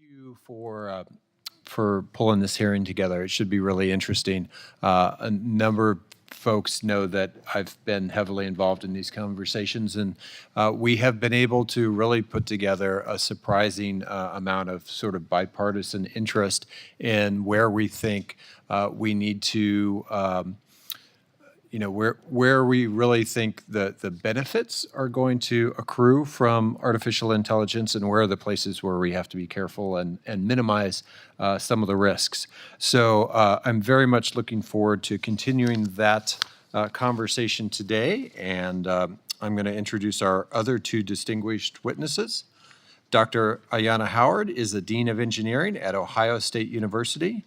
you for pulling this hearing together. It should be really interesting. A number of folks know that I've been heavily involved in these conversations, and we have been able to really put together a surprising amount of sort of bipartisan interest in where we think we need to where we really think the benefits are going to accrue from artificial intelligence, and where are the places where we have to be careful and minimize some of the risks. So I'm very much looking forward to continuing that conversation today, and I'm going to introduce our other two distinguished witnesses. Dr. Ayanna Howard is the Dean of Engineering at Ohio State University.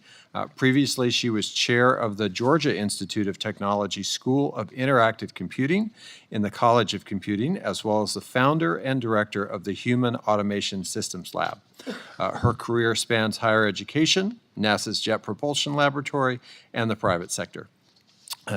Previously, she was chair of the Georgia Institute of Technology School of Interactive Computing in the College of Computing, as well as the founder and director of the Human Automation Systems Lab. Her career spans higher education, NASA's Jet Propulsion Laboratory, and the private sector.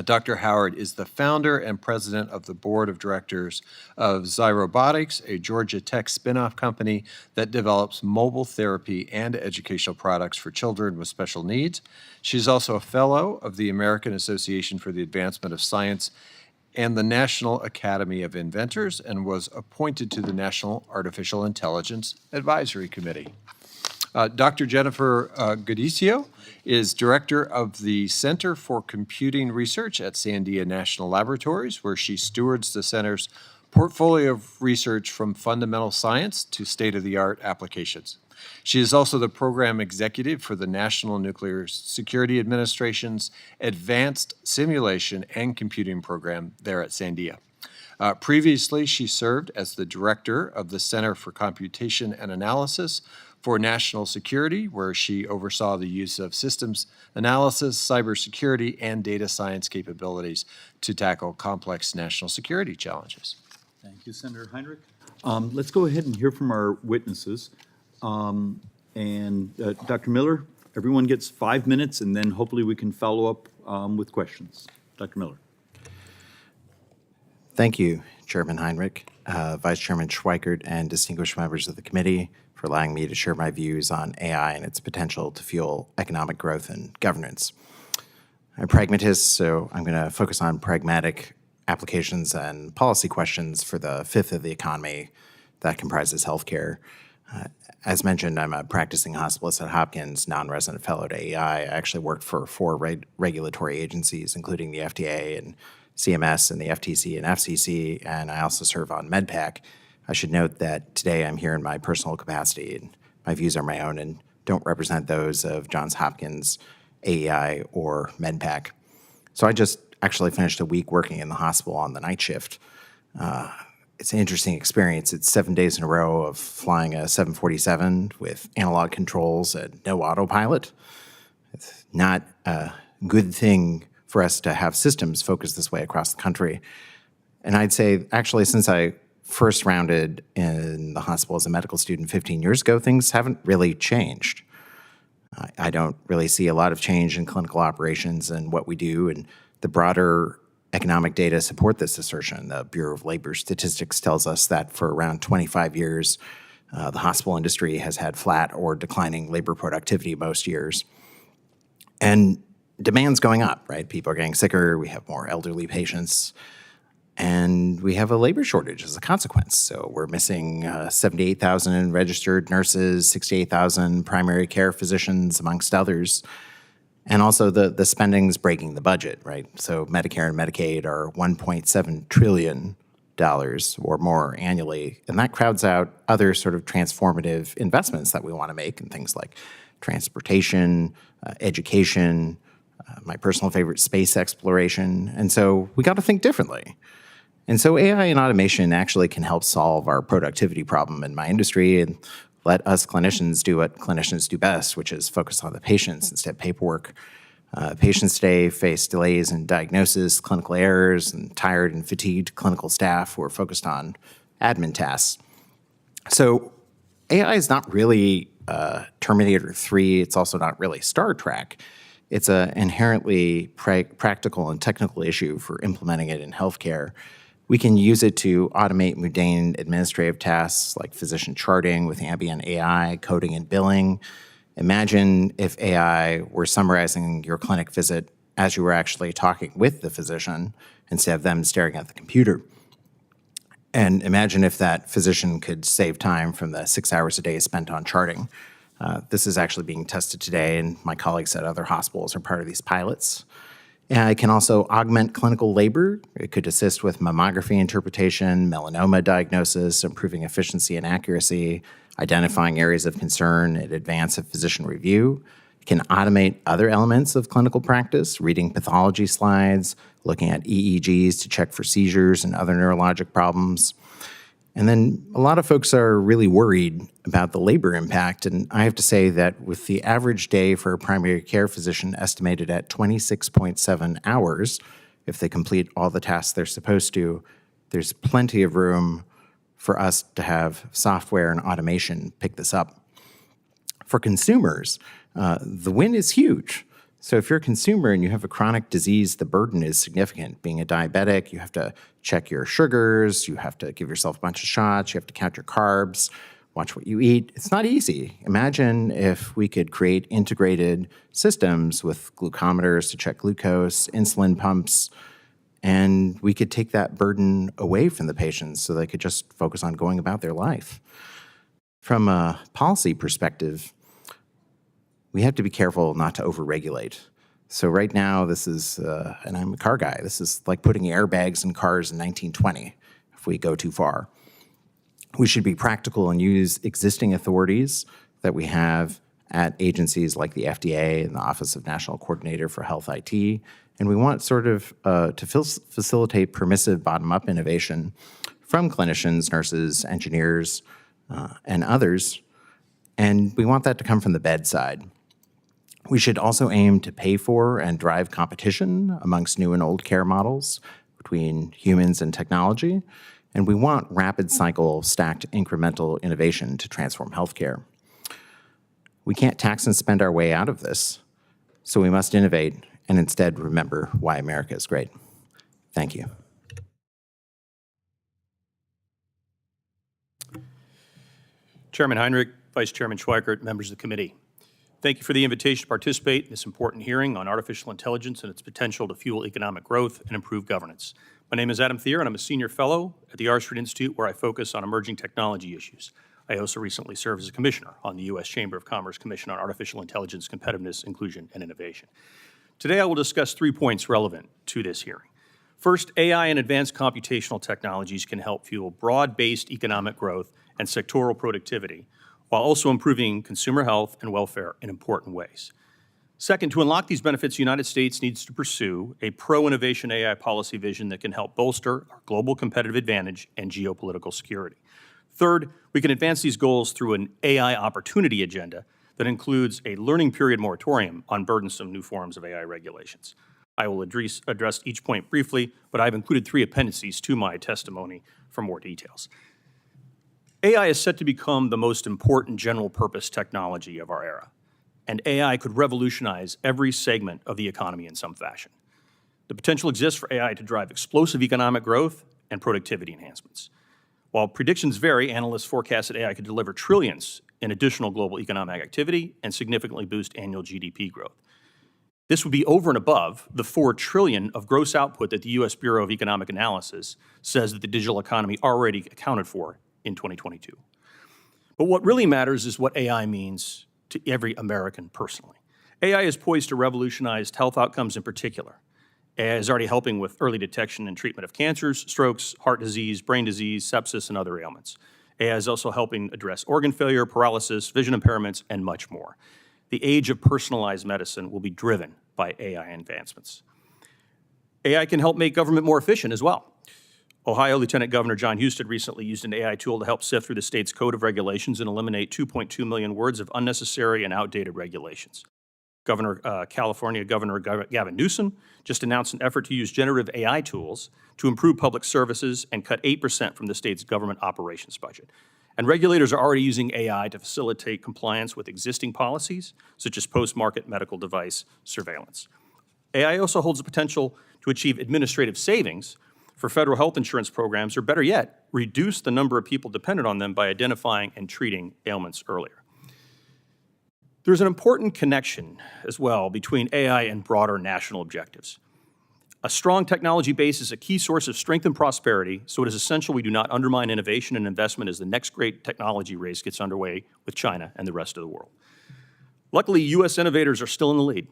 Dr. Howard is the founder and president of the board of directors of Zyrobotics, a Georgia Tech spinoff company that develops mobile therapy and educational products for children with special needs. She's also a fellow of the American Association for the Advancement of Science and the National Academy of Inventors, and was appointed to the National Artificial Intelligence Advisory Committee. Dr. Jennifer Gaudicio is director of the Center for Computing Research at Sandia National Laboratories, where she stewards the center's portfolio of research from fundamental science to state-of-the-art applications. She is also the program executive for the National Nuclear Security Administration's Advanced Simulation and Computing Program there at Sandia. Previously, she served as the director of the Center for Computation and Analysis for National Security, where she oversaw the use of systems analysis, cybersecurity, and data science capabilities to tackle complex national security challenges. Thank you, Senator Heinrich. Let's go ahead and hear from our witnesses. Dr. Miller, everyone gets 5 minutes, and then hopefully we can follow up with questions. Dr. Miller. Thank you, Chairman Heinrich, Vice Chairman Schweikert, and distinguished members of the committee for allowing me to share my views on AI and its potential to fuel economic growth and governance. I'm a pragmatist, so I'm going to focus on pragmatic applications and policy questions for the fifth of the economy that comprises healthcare. As mentioned, I'm a practicing hospitalist at Hopkins, non-resident fellow at AEI. I actually worked for 4 regulatory agencies, including the FDA and CMS and the FTC and FCC, and I also serve on MedPAC. I should note that today I'm here in my personal capacity, and my views are my own and don't represent those of Johns Hopkins, AEI, or MedPAC. So I just actually finished a week working in the hospital on the night shift. It's an interesting experience. It's 7 days in a row of flying a 747 with analog controls and no autopilot. It's not a good thing for us to have systems focused this way across the country. And I'd say, actually, since I first rounded in the hospital as a medical student 15 years ago, things haven't really changed. I don't really see a lot of change in clinical operations and what we do, and the broader economic data support this assertion. The Bureau of Labor Statistics tells us that for around 25 years, the hospital industry has had flat or declining labor productivity most years. And demand's going up, right? People are getting sicker, we have more elderly patients, and we have a labor shortage as a consequence. So we're missing 78,000 registered nurses, 68,000 primary care physicians, amongst others. And also the spending's breaking the budget, right? So Medicare and Medicaid are $1.7 trillion or more annually, and that crowds out other sort of transformative investments that we want to make in things like transportation, education, my personal favorite, space exploration. And so we got to think differently. And so AI and automation actually can help solve our productivity problem in my industry and let us clinicians do what clinicians do best, which is focus on the patients instead of paperwork. Patients today face delays in diagnosis, clinical errors, and tired and fatigued clinical staff who are focused on admin tasks. So AI is not really Terminator 3. It's also not really Star Trek. It's an inherently practical and technical issue for implementing it in healthcare. We can use it to automate mundane administrative tasks like physician charting with ambient AI, coding and billing. Imagine if AI were summarizing your clinic visit as you were actually talking with the physician instead of them staring at the computer. And imagine if that physician could save time from the 6 hours a day spent on charting. This is actually being tested today, and my colleagues at other hospitals are part of these pilots. It can also augment clinical labor. It could assist with mammography interpretation, melanoma diagnosis, improving efficiency and accuracy, identifying areas of concern in advance of physician review. It can automate other elements of clinical practice, reading pathology slides, looking at EEGs to check for seizures and other neurologic problems. And then a lot of folks are really worried about the labor impact. And I have to say that with the average day for a primary care physician estimated at 26.7 hours, if they complete all the tasks they're supposed to, there's plenty of room for us to have software and automation pick this up. For consumers, the win is huge. So if you're a consumer and you have a chronic disease, the burden is significant. Being a diabetic, you have to check your sugars, you have to give yourself a bunch of shots, you have to count your carbs, watch what you eat. It's not easy. Imagine if we could create integrated systems with glucometers to check glucose, insulin pumps, and we could take that burden away from the patients so they could just focus on going about their life. From a policy perspective, we have to be careful not to overregulate. So right now, this is, and I'm a car guy, this is like putting airbags in cars in 1920 if we go too far. We should be practical and use existing authorities that we have at agencies like the FDA and the Office of National Coordinator for Health IT. And we want sort of to facilitate permissive bottom-up innovation from clinicians, nurses, engineers, and others. And we want that to come from the bedside. We should also aim to pay for and drive competition amongst new and old care models between humans and technology. And we want rapid cycle, stacked incremental innovation to transform healthcare. We can't tax and spend our way out of this, so we must innovate and instead remember why America is great. Thank you. Chairman Heinrich, Vice Chairman Schweikert, members of the committee. Thank you for the invitation to participate in this important hearing on artificial intelligence and its potential to fuel economic growth and improve governance. My name is Adam Thier, and I'm a senior fellow at the R Street Institute, where I focus on emerging technology issues. I also recently served as a commissioner on the U.S. Chamber of Commerce Commission on Artificial Intelligence, Competitiveness, Inclusion, and Innovation. Today, I will discuss 3 points relevant to this hearing. First, AI and advanced computational technologies can help fuel broad-based economic growth and sectoral productivity, while also improving consumer health and welfare in important ways. Second, to unlock these benefits, the United States needs to pursue a pro-innovation AI policy vision that can help bolster our global competitive advantage and geopolitical security. Third, we can advance these goals through an AI opportunity agenda that includes a learning period moratorium on burdensome new forms of AI regulations. I will address each point briefly, but I've included 3 appendices to my testimony for more details. AI is set to become the most important general-purpose technology of our era, and AI could revolutionize every segment of the economy in some fashion. The potential exists for AI to drive explosive economic growth and productivity enhancements. While predictions vary, analysts forecast that AI could deliver trillions in additional global economic activity and significantly boost annual GDP growth. This would be over and above the $4 trillion of gross output that the U.S. Bureau of Economic Analysis says that the digital economy already accounted for in 2022. But what really matters is what AI means to every American personally. AI is poised to revolutionize health outcomes in particular. AI is already helping with early detection and treatment of cancers, strokes, heart disease, brain disease, sepsis, and other ailments. AI is also helping address organ failure, paralysis, vision impairments, and much more. The age of personalized medicine will be driven by AI advancements. AI can help make government more efficient as well. Ohio Lieutenant Governor John Husted recently used an AI tool to help sift through the state's code of regulations and eliminate 2.2 million words of unnecessary and outdated regulations. California Governor Gavin Newsom just announced an effort to use generative AI tools to improve public services and cut 8% from the state's government operations budget. And regulators are already using AI to facilitate compliance with existing policies, such as post-market medical device surveillance. AI also holds the potential to achieve administrative savings for federal health insurance programs, or better yet, reduce the number of people dependent on them by identifying and treating ailments earlier. There's an important connection as well between AI and broader national objectives. A strong technology base is a key source of strength and prosperity, so it is essential we do not undermine innovation and investment as the next great technology race gets underway with China and the rest of the world. Luckily, U.S. innovators are still in the lead.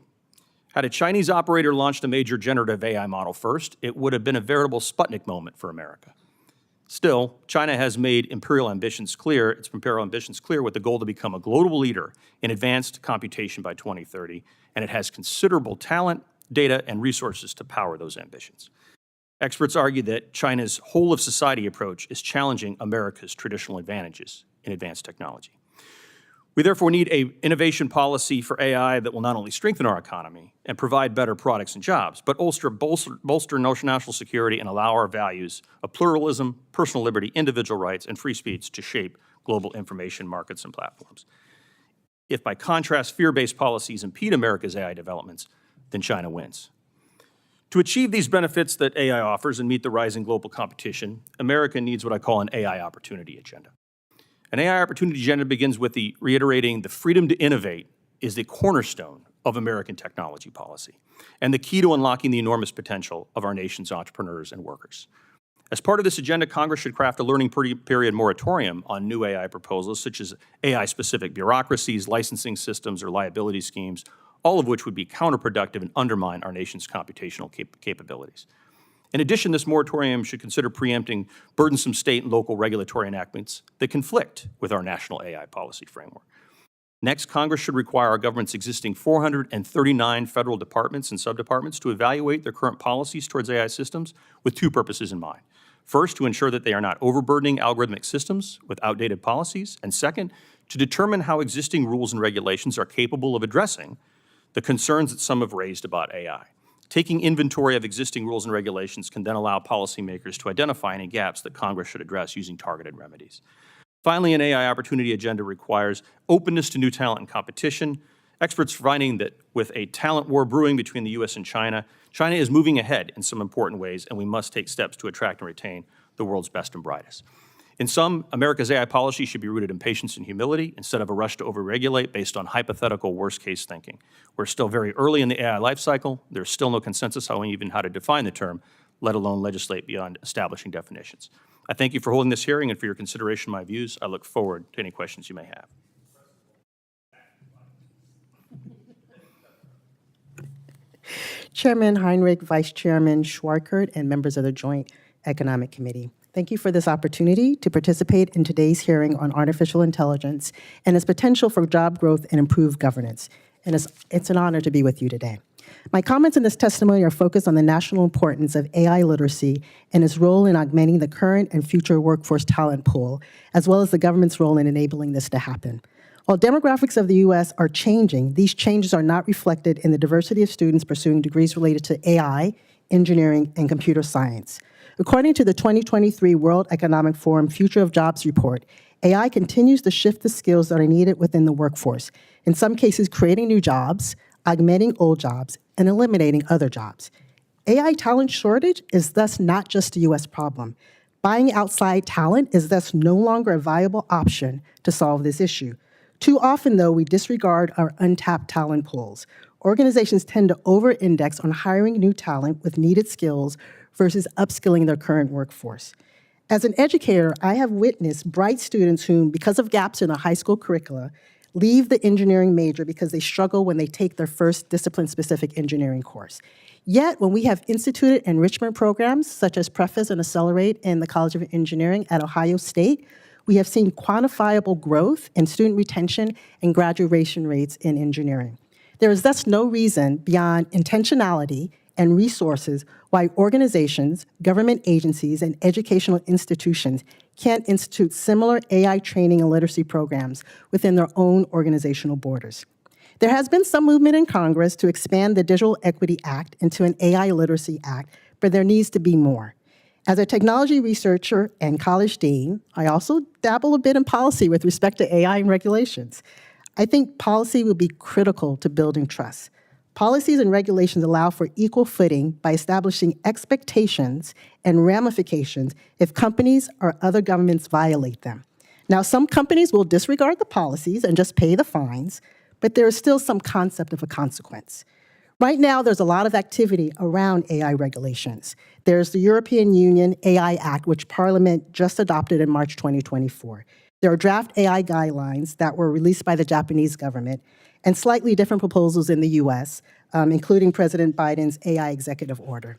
Had a Chinese operator launched a major generative AI model first, it would have been a veritable Sputnik moment for America. Still, China has made its imperial ambitions clear with the goal to become a global leader in advanced computation by 2030, and it has considerable talent, data, and resources to power those ambitions. Experts argue that China's whole-of-society approach is challenging America's traditional advantages in advanced technology. We therefore need an innovation policy for AI that will not only strengthen our economy and provide better products and jobs, but bolster national security and allow our values of pluralism, personal liberty, individual rights, and free speech to shape global information markets and platforms. If, by contrast, fear-based policies impede America's AI developments, then China wins. To achieve these benefits that AI offers and meet the rising global competition, America needs what I call an AI opportunity agenda. An AI opportunity agenda begins with reiterating the freedom to innovate is the cornerstone of American technology policy and the key to unlocking the enormous potential of our nation's entrepreneurs and workers. As part of this agenda, Congress should craft a learning period moratorium on new AI proposals, such as AI-specific bureaucracies, licensing systems, or liability schemes, all of which would be counterproductive and undermine our nation's computational capabilities. In addition, this moratorium should consider preempting burdensome state and local regulatory enactments that conflict with our national AI policy framework. Next, Congress should require our government's existing 439 federal departments and subdepartments to evaluate their current policies towards AI systems with two purposes in mind. First, to ensure that they are not overburdening algorithmic systems with outdated policies, and second, to determine how existing rules and regulations are capable of addressing the concerns that some have raised about AI. Taking inventory of existing rules and regulations can then allow policymakers to identify any gaps that Congress should address using targeted remedies. Finally, an AI opportunity agenda requires openness to new talent and competition. Experts are finding that with a talent war brewing between the U.S. and China, China is moving ahead in some important ways, and we must take steps to attract and retain the world's best and brightest. In sum, America's AI policy should be rooted in patience and humility instead of a rush to overregulate based on hypothetical worst-case thinking. We're still very early in the AI life cycle. There's still no consensus on even how to define the term, let alone legislate beyond establishing definitions. I thank you for holding this hearing and for your consideration of my views. I look forward to any questions you may have. Chairman Heinrich, Vice Chairman Schweikert, and members of the Joint Economic Committee. Thank you for this opportunity to participate in today's hearing on artificial intelligence and its potential for job growth and improved governance. And it's an honor to be with you today. My comments in this testimony are focused on the national importance of AI literacy and its role in augmenting the current and future workforce talent pool, as well as the government's role in enabling this to happen. While demographics of the U.S. are changing, these changes are not reflected in the diversity of students pursuing degrees related to AI, engineering, and computer science. According to the 2023 World Economic Forum Future of Jobs report, AI continues to shift the skills that are needed within the workforce, in some cases creating new jobs, augmenting old jobs, and eliminating other jobs. AI talent shortage is thus not just a U.S. problem. Buying outside talent is thus no longer a viable option to solve this issue. Too often, though, we disregard our untapped talent pools. Organizations tend to over-index on hiring new talent with needed skills versus upskilling their current workforce. As an educator, I have witnessed bright students whom, because of gaps in their high school curricula, leave the engineering major because they struggle when they take their first discipline-specific engineering course. Yet, when we have instituted enrichment programs such as Preface and Accelerate in the College of Engineering at Ohio State, we have seen quantifiable growth in student retention and graduation rates in engineering. There is thus no reason beyond intentionality and resources why organizations, government agencies, and educational institutions can't institute similar AI training and literacy programs within their own organizational borders. There has been some movement in Congress to expand the Digital Equity Act into an AI Literacy Act, but there needs to be more. As a technology researcher and college dean, I also dabble a bit in policy with respect to AI and regulations. I think policy will be critical to building trust. Policies and regulations allow for equal footing by establishing expectations and ramifications if companies or other governments violate them. Now, some companies will disregard the policies and just pay the fines, but there is still some concept of a consequence. Right now, there's a lot of activity around AI regulations. There's the European Union AI Act, which Parliament just adopted in March 2024. There are draft AI guidelines that were released by the Japanese government, and slightly different proposals in the US, including President Biden's AI executive order.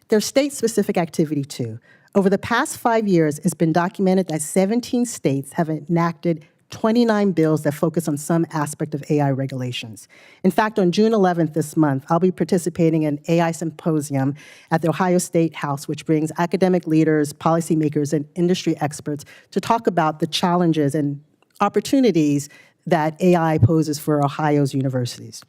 There's state-specific activity too. Over the past 5 years, it's been documented that 17 states have enacted 29 bills that focus on some aspect of AI regulations. In fact, on June 11th this month, I'll be participating in an AI symposium at the Ohio State House, which brings academic leaders, policymakers, and industry experts to talk about the challenges and opportunities that AI poses for Ohio's universities.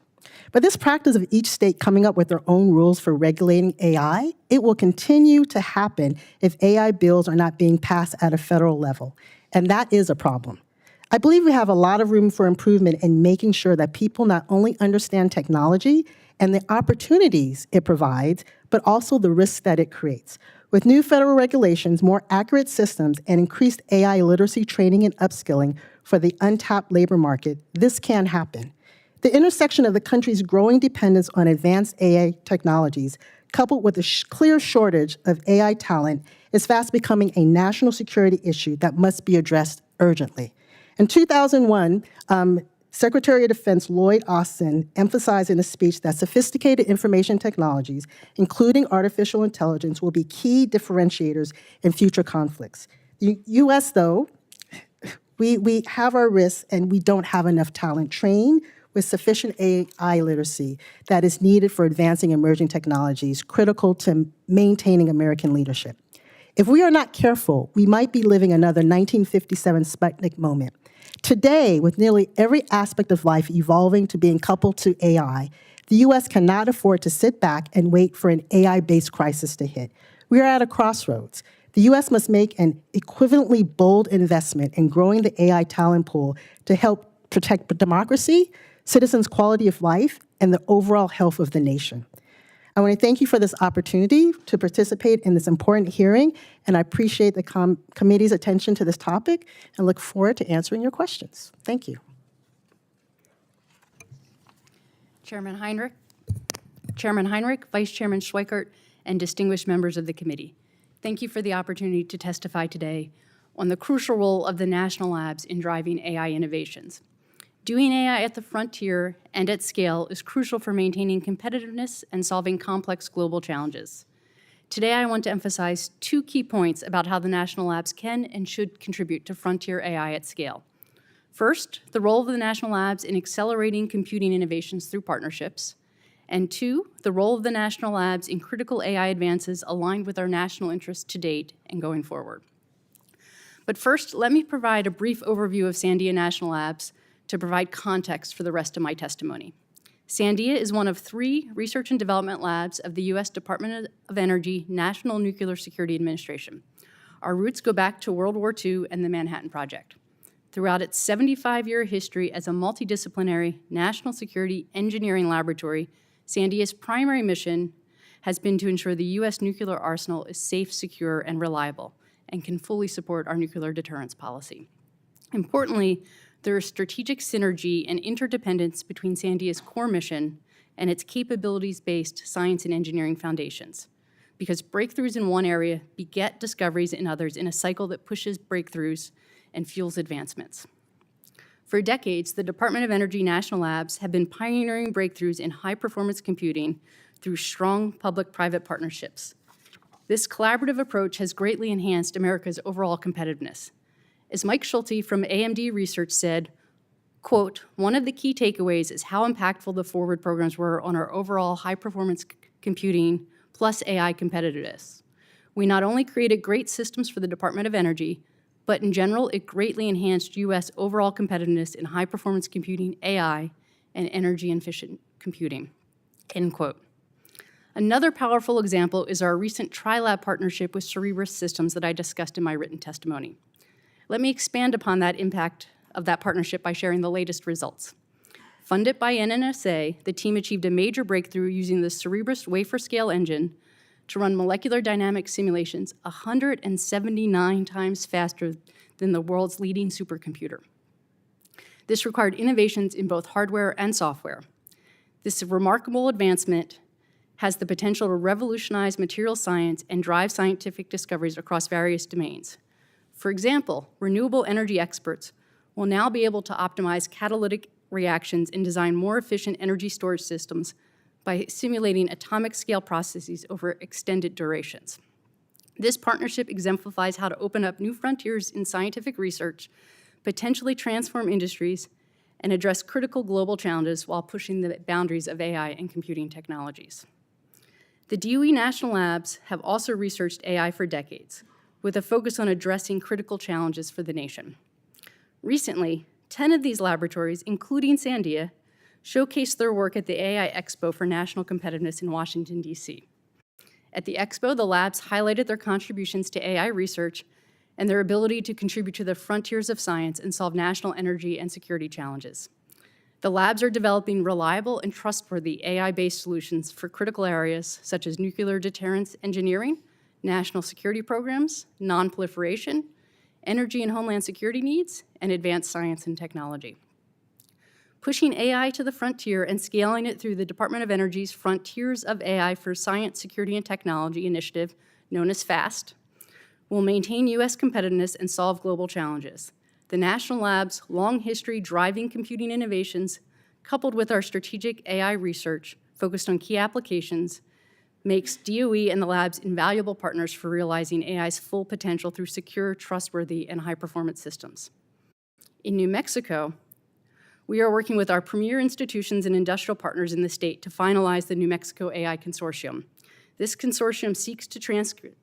But this practice of each state coming up with their own rules for regulating AI, it will continue to happen if AI bills are not being passed at a federal level. And that is a problem. I believe we have a lot of room for improvement in making sure that people not only understand technology and the opportunities it provides, but also the risks that it creates. With new federal regulations, more accurate systems, and increased AI literacy training and upskilling for the untapped labor market, this can happen. The intersection of the country's growing dependence on advanced AI technologies, coupled with a clear shortage of AI talent, is fast becoming a national security issue that must be addressed urgently. In 2001, Secretary of Defense Lloyd Austin emphasized in a speech that sophisticated information technologies, including artificial intelligence, will be key differentiators in future conflicts. The U.S., though, we have our risks and we don't have enough talent trained with sufficient AI literacy that is needed for advancing emerging technologies critical to maintaining American leadership. If we are not careful, we might be living another 1957 Sputnik moment. Today, with nearly every aspect of life evolving to being coupled to AI, the U.S. cannot afford to sit back and wait for an AI-based crisis to hit. We are at a crossroads. The U.S. must make an equivalently bold investment in growing the AI talent pool to help protect democracy, citizens' quality of life, and the overall health of the nation. I want to thank you for this opportunity to participate in this important hearing, and I appreciate the committee's attention to this topic and look forward to answering your questions. Thank you. Chairman Heinrich, Vice Chairman Schweikert, and distinguished members of the committee. Thank you for the opportunity to testify today on the crucial role of the national labs in driving AI innovations. Doing AI at the frontier and at scale is crucial for maintaining competitiveness and solving complex global challenges. Today, I want to emphasize 2 key points about how the national labs can and should contribute to frontier AI at scale. First, the role of the national labs in accelerating computing innovations through partnerships. And 2, the role of the national labs in critical AI advances aligned with our national interests to date and going forward. But first, let me provide a brief overview of Sandia National Labs to provide context for the rest of my testimony. Sandia is one of 3 research and development labs of the U.S. Department of Energy National Nuclear Security Administration. Our roots go back to World War II and the Manhattan Project. Throughout its 75-year history as a multidisciplinary national security engineering laboratory, Sandia's primary mission has been to ensure the U.S. nuclear arsenal is safe, secure, and reliable, and can fully support our nuclear deterrence policy. Importantly, there is strategic synergy and interdependence between Sandia's core mission and its capabilities-based science and engineering foundations, because breakthroughs in one area beget discoveries in others in a cycle that pushes breakthroughs and fuels advancements. For decades, the Department of Energy National Labs have been pioneering breakthroughs in high-performance computing through strong public-private partnerships. This collaborative approach has greatly enhanced America's overall competitiveness. As Mike Schulte from AMD Research said, quote, "One of the key takeaways is how impactful the forward programs were on our overall high-performance computing plus AI competitiveness. We not only created great systems for the Department of Energy, but in general, it greatly enhanced U.S. overall competitiveness in high-performance computing, AI, and energy-efficient computing," end quote. Another powerful example is our recent Tri-Lab partnership with Cerebras Systems that I discussed in my written testimony. Let me expand upon that impact of that partnership by sharing the latest results. Funded by NNSA, the team achieved a major breakthrough using the Cerebrus wafer-scale engine to run molecular dynamics simulations 179 times faster than the world's leading supercomputer. This required innovations in both hardware and software. This remarkable advancement has the potential to revolutionize material science and drive scientific discoveries across various domains. For example, renewable energy experts will now be able to optimize catalytic reactions and design more efficient energy storage systems by simulating atomic scale processes over extended durations. This partnership exemplifies how to open up new frontiers in scientific research, potentially transform industries, and address critical global challenges while pushing the boundaries of AI and computing technologies. The DOE National Labs have also researched AI for decades, with a focus on addressing critical challenges for the nation. Recently, 10 of these laboratories, including Sandia, showcased their work at the AI Expo for National Competitiveness in Washington, D.C. At the Expo, the labs highlighted their contributions to AI research and their ability to contribute to the frontiers of science and solve national energy and security challenges. The labs are developing reliable and trustworthy AI-based solutions for critical areas such as nuclear deterrence engineering, national security programs, non-proliferation, energy and homeland security needs, and advanced science and technology. Pushing AI to the frontier and scaling it through the Department of Energy's Frontiers of AI for Science, Security, and Technology initiative, known as FAST, will maintain U.S. competitiveness and solve global challenges. The National Labs' long history driving computing innovations, coupled with our strategic AI research focused on key applications, makes DOE and the labs invaluable partners for realizing AI's full potential through secure, trustworthy, and high-performance systems. In New Mexico, we are working with our premier institutions and industrial partners in the state to finalize the New Mexico AI Consortium. This consortium seeks to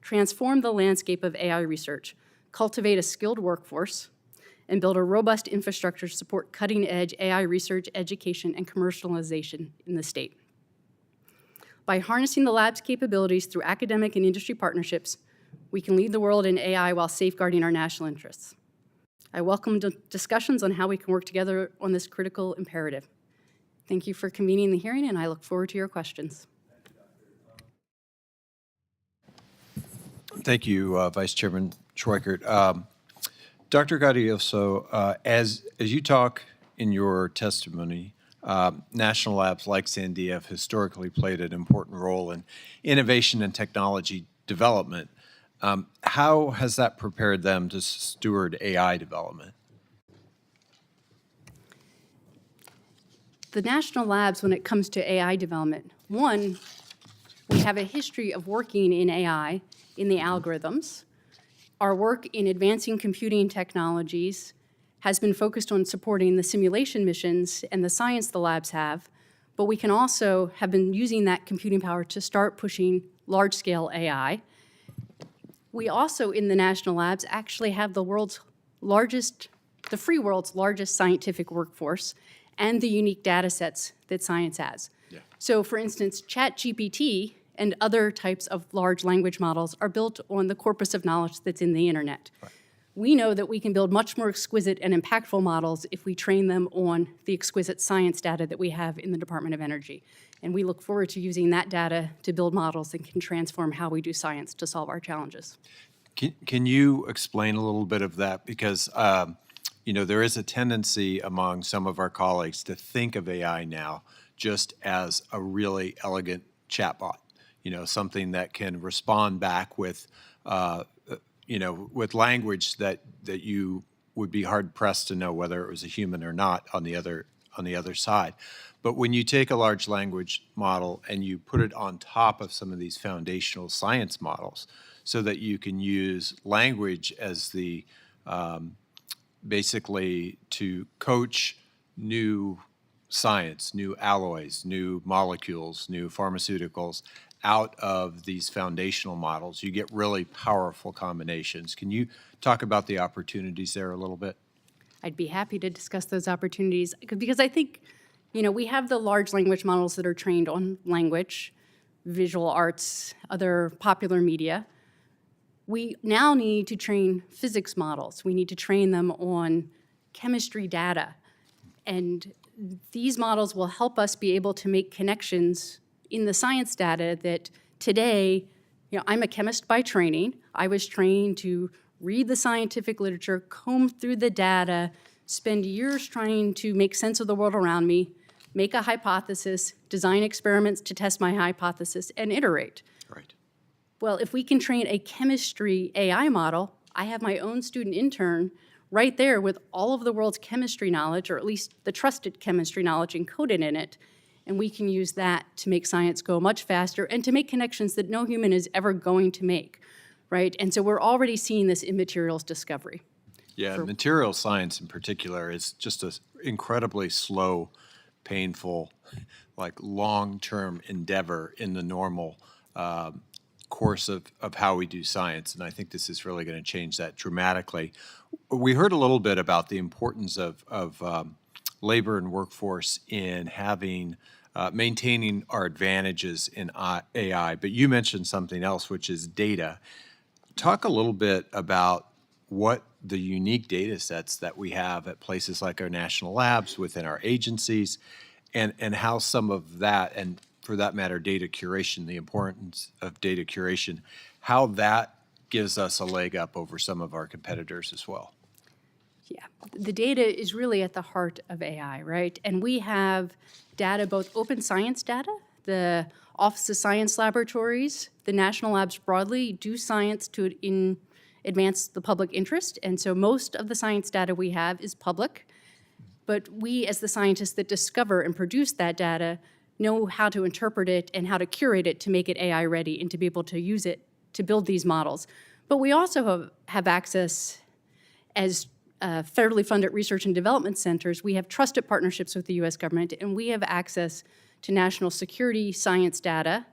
transform the landscape of AI research, cultivate a skilled workforce, and build a robust infrastructure to support cutting-edge AI research, education, and commercialization in the state. By harnessing the lab's capabilities through academic and industry partnerships, we can lead the world in AI while safeguarding our national interests. I welcome discussions on how we can work together on this critical imperative. Thank you for convening the hearing, and I look forward to your questions. Thank you, Vice Chairman Schweikert. Dr. Gaudioso, as you talk in your testimony, national labs like Sandia have historically played an important role in innovation and technology development. How has that prepared them to steward AI development? The national labs, when it comes to AI development, one, we have a history of working in AI, in the algorithms. Our work in advancing computing technologies has been focused on supporting the simulation missions and the science the labs have, but we can also have been using that computing power to start pushing large-scale AI. We also, in the national labs, actually have the free world's largest scientific workforce and the unique data sets that science has. Yeah. So for instance, ChatGPT and other types of large language models are built on the corpus of knowledge that's in the internet. Right. We know that we can build much more exquisite and impactful models if we train them on the exquisite science data that we have in the Department of Energy. And we look forward to using that data to build models that can transform how we do science to solve our challenges. Can you explain a little bit of that? Because there is a tendency among some of our colleagues to think of AI now just as a really elegant chatbot, something that can respond back with, with language that you would be hard pressed to know whether it was a human or not on the other side. But when you take a large language model and you put it on top of some of these foundational science models, so that you can use language as the basically to coach new science, new alloys, new molecules, new pharmaceuticals out of these foundational models, you get really powerful combinations. Can you talk about the opportunities there a little bit? I'd be happy to discuss those opportunities because I think, we have the large language models that are trained on language, visual arts, other popular media. We now need to train physics models. We need to train them on chemistry data. And these models will help us be able to make connections in the science data that today, I'm a chemist by training. I was trained to read the scientific literature, comb through the data, spend years trying to make sense of the world around me, make a hypothesis, design experiments to test my hypothesis, and iterate. Right. Well, if we can train a chemistry AI model, I have my own student intern right there with all of the world's chemistry knowledge, or at least the trusted chemistry knowledge encoded in it, and we can use that to make science go much faster and to make connections that no human is ever going to make, right? And so we're already seeing this in materials discovery. Yeah, material science in particular is just an incredibly slow, painful, like long-term endeavor in the normal course of how we do science. And I think this is really going to change that dramatically. We heard a little bit about the importance of labor and workforce in having maintaining our advantages in AI, but you mentioned something else, which is data. Talk a little bit about what the unique data sets that we have at places like our national labs, within our agencies, and how some of that, and for that matter, data curation, the importance of data curation, how that gives us a leg up over some of our competitors as well. Yeah, the data is really at the heart of AI, right? And we have data, both open science data, the Office of Science Laboratories, the national labs broadly do science to advance the public interest. And so most of the science data we have is public. But we, as the scientists that discover and produce that data, know how to interpret it and how to curate it to make it AI ready and to be able to use it to build these models. But we also have access as federally funded research and development centers. We have trusted partnerships with the US government, and we have access to national security science data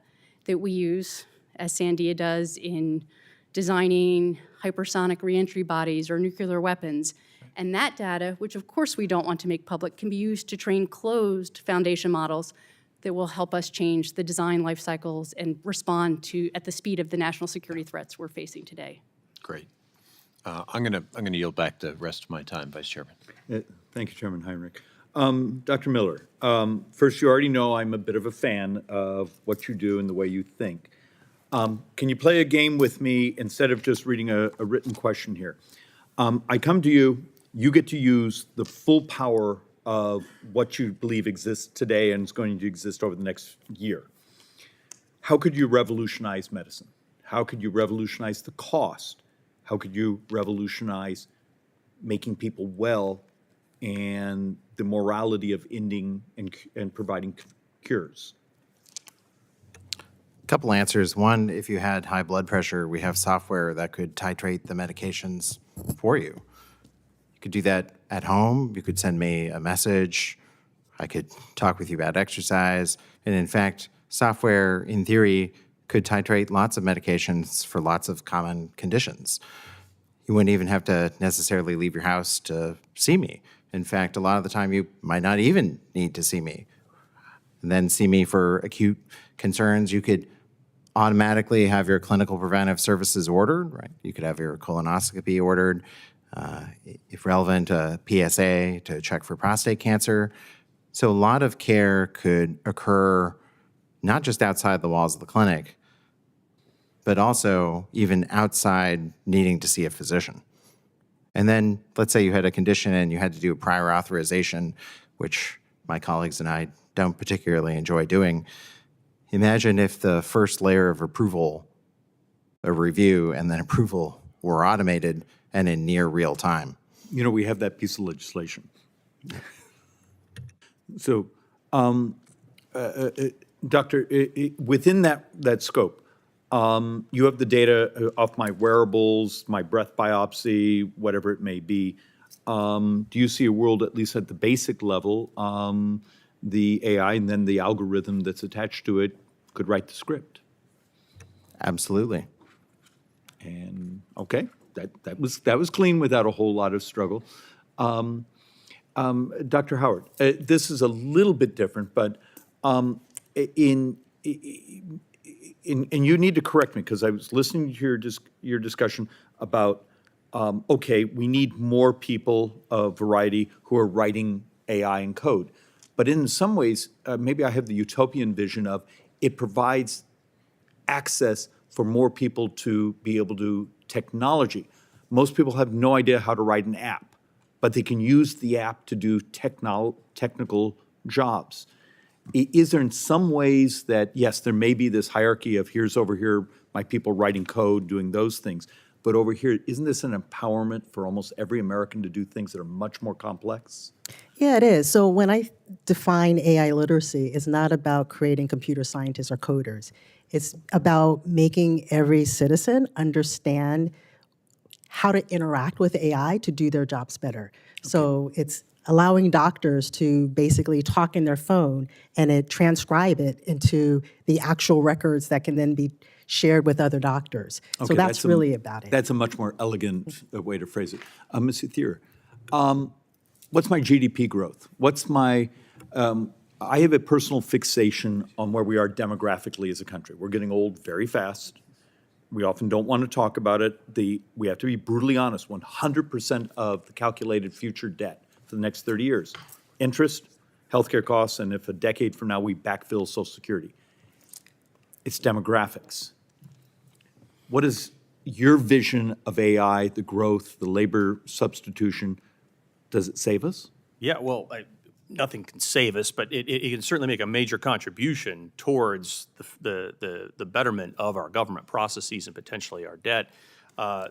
that we use, as Sandia does, in designing hypersonic reentry bodies or nuclear weapons. And that data, which of course we don't want to make public, can be used to train closed foundation models that will help us change the design life cycles and respond to at the speed of the national security threats we're facing today. Great. I'm gonna yield back the rest of my time, Vice Chairman. Thank you, Chairman Heinrich. Dr. Miller, first, you already know I'm a bit of a fan of what you do and the way you think. Can you play a game with me instead of just reading a written question here? I come to you, you get to use the full power of what you believe exists today and is going to exist over the next year. How could you revolutionize medicine? How could you revolutionize the cost? How could you revolutionize making people well and the morality of ending and providing cures? A couple answers. One, if you had high blood pressure, we have software that could titrate the medications for you. You could do that at home. You could send me a message. I could talk with you about exercise. And in fact, software, in theory, could titrate lots of medications for lots of common conditions. You wouldn't even have to necessarily leave your house to see me. In fact, a lot of the time you might not even need to see me. And then see me for acute concerns. You could automatically have your clinical preventive services ordered, right? You could have your colonoscopy ordered, if relevant, a PSA to check for prostate cancer. So a lot of care could occur not just outside the walls of the clinic, but also even outside needing to see a physician. And then let's say you had a condition and you had to do a prior authorization, which my colleagues and I don't particularly enjoy doing. Imagine if the first layer of approval, a review, and then approval were automated and in near real time. You know, we have that piece of legislation. So, Doctor, within that scope, you have the data off my wearables, my breath biopsy, whatever it may be. Do you see a world, at least at the basic level, the AI and then the algorithm that's attached to it could write the script? Absolutely. And okay, that was clean without a whole lot of struggle. Dr. Howard, this is a little bit different, but and you need to correct me because I was listening to your discussion about okay, we need more people of variety who are writing AI and code. But in some ways, maybe I have the utopian vision of it provides access for more people to be able to do technology. Most people have no idea how to write an app, but they can use the app to do technical jobs. Is there in some ways that, yes, there may be this hierarchy of here's over here, my people writing code, doing those things, but over here, isn't this an empowerment for almost every American to do things that are much more complex? Yeah, it is. So when I define AI literacy, it's not about creating computer scientists or coders. It's about making every citizen understand how to interact with AI to do their jobs better. So it's allowing doctors to basically talk in their phone and it transcribe it into the actual records that can then be shared with other doctors. So Okay, that's really about it. That's a much more elegant way to phrase it. Ms. Thier, what's my GDP growth? What's my, I have a personal fixation on where we are demographically as a country. We're getting old very fast. We often don't want to talk about it. We have to be brutally honest, 100% of the calculated future debt for the next 30 years, interest, healthcare costs, and if a decade from now we backfill Social Security. It's demographics. What is your vision of AI, the growth, the labor substitution? Does it save us? Yeah, well, nothing can save us, but it can certainly make a major contribution towards the betterment of our government processes and potentially our debt.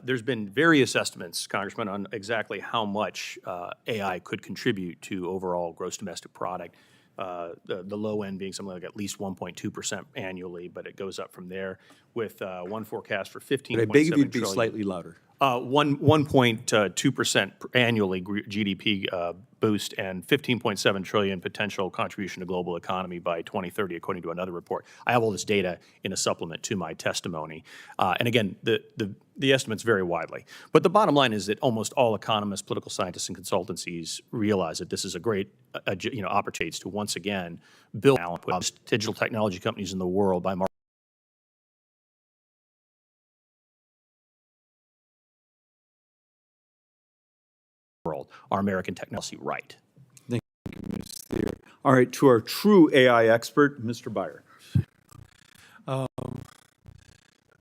There's been various estimates, Congressman, on exactly how much AI could contribute to overall gross domestic product. The low end being something like at least 1.2% annually, but it goes up from there with one forecast for 15.7 I beg of you to be trillion. slightly louder. 1.2% annually GDP boost and 15.7 trillion potential contribution to global economy by 2030, according to another report. I have all this data in a supplement to my testimony. And again, the estimates vary widely. But the bottom line is that almost all economists, political scientists, and consultancies realize that this is a great opportunity to once again build talent with digital technology companies in the world by our American technology right. Thank you, Ms. Thier. All right, to our true AI expert, Mr. Beyer.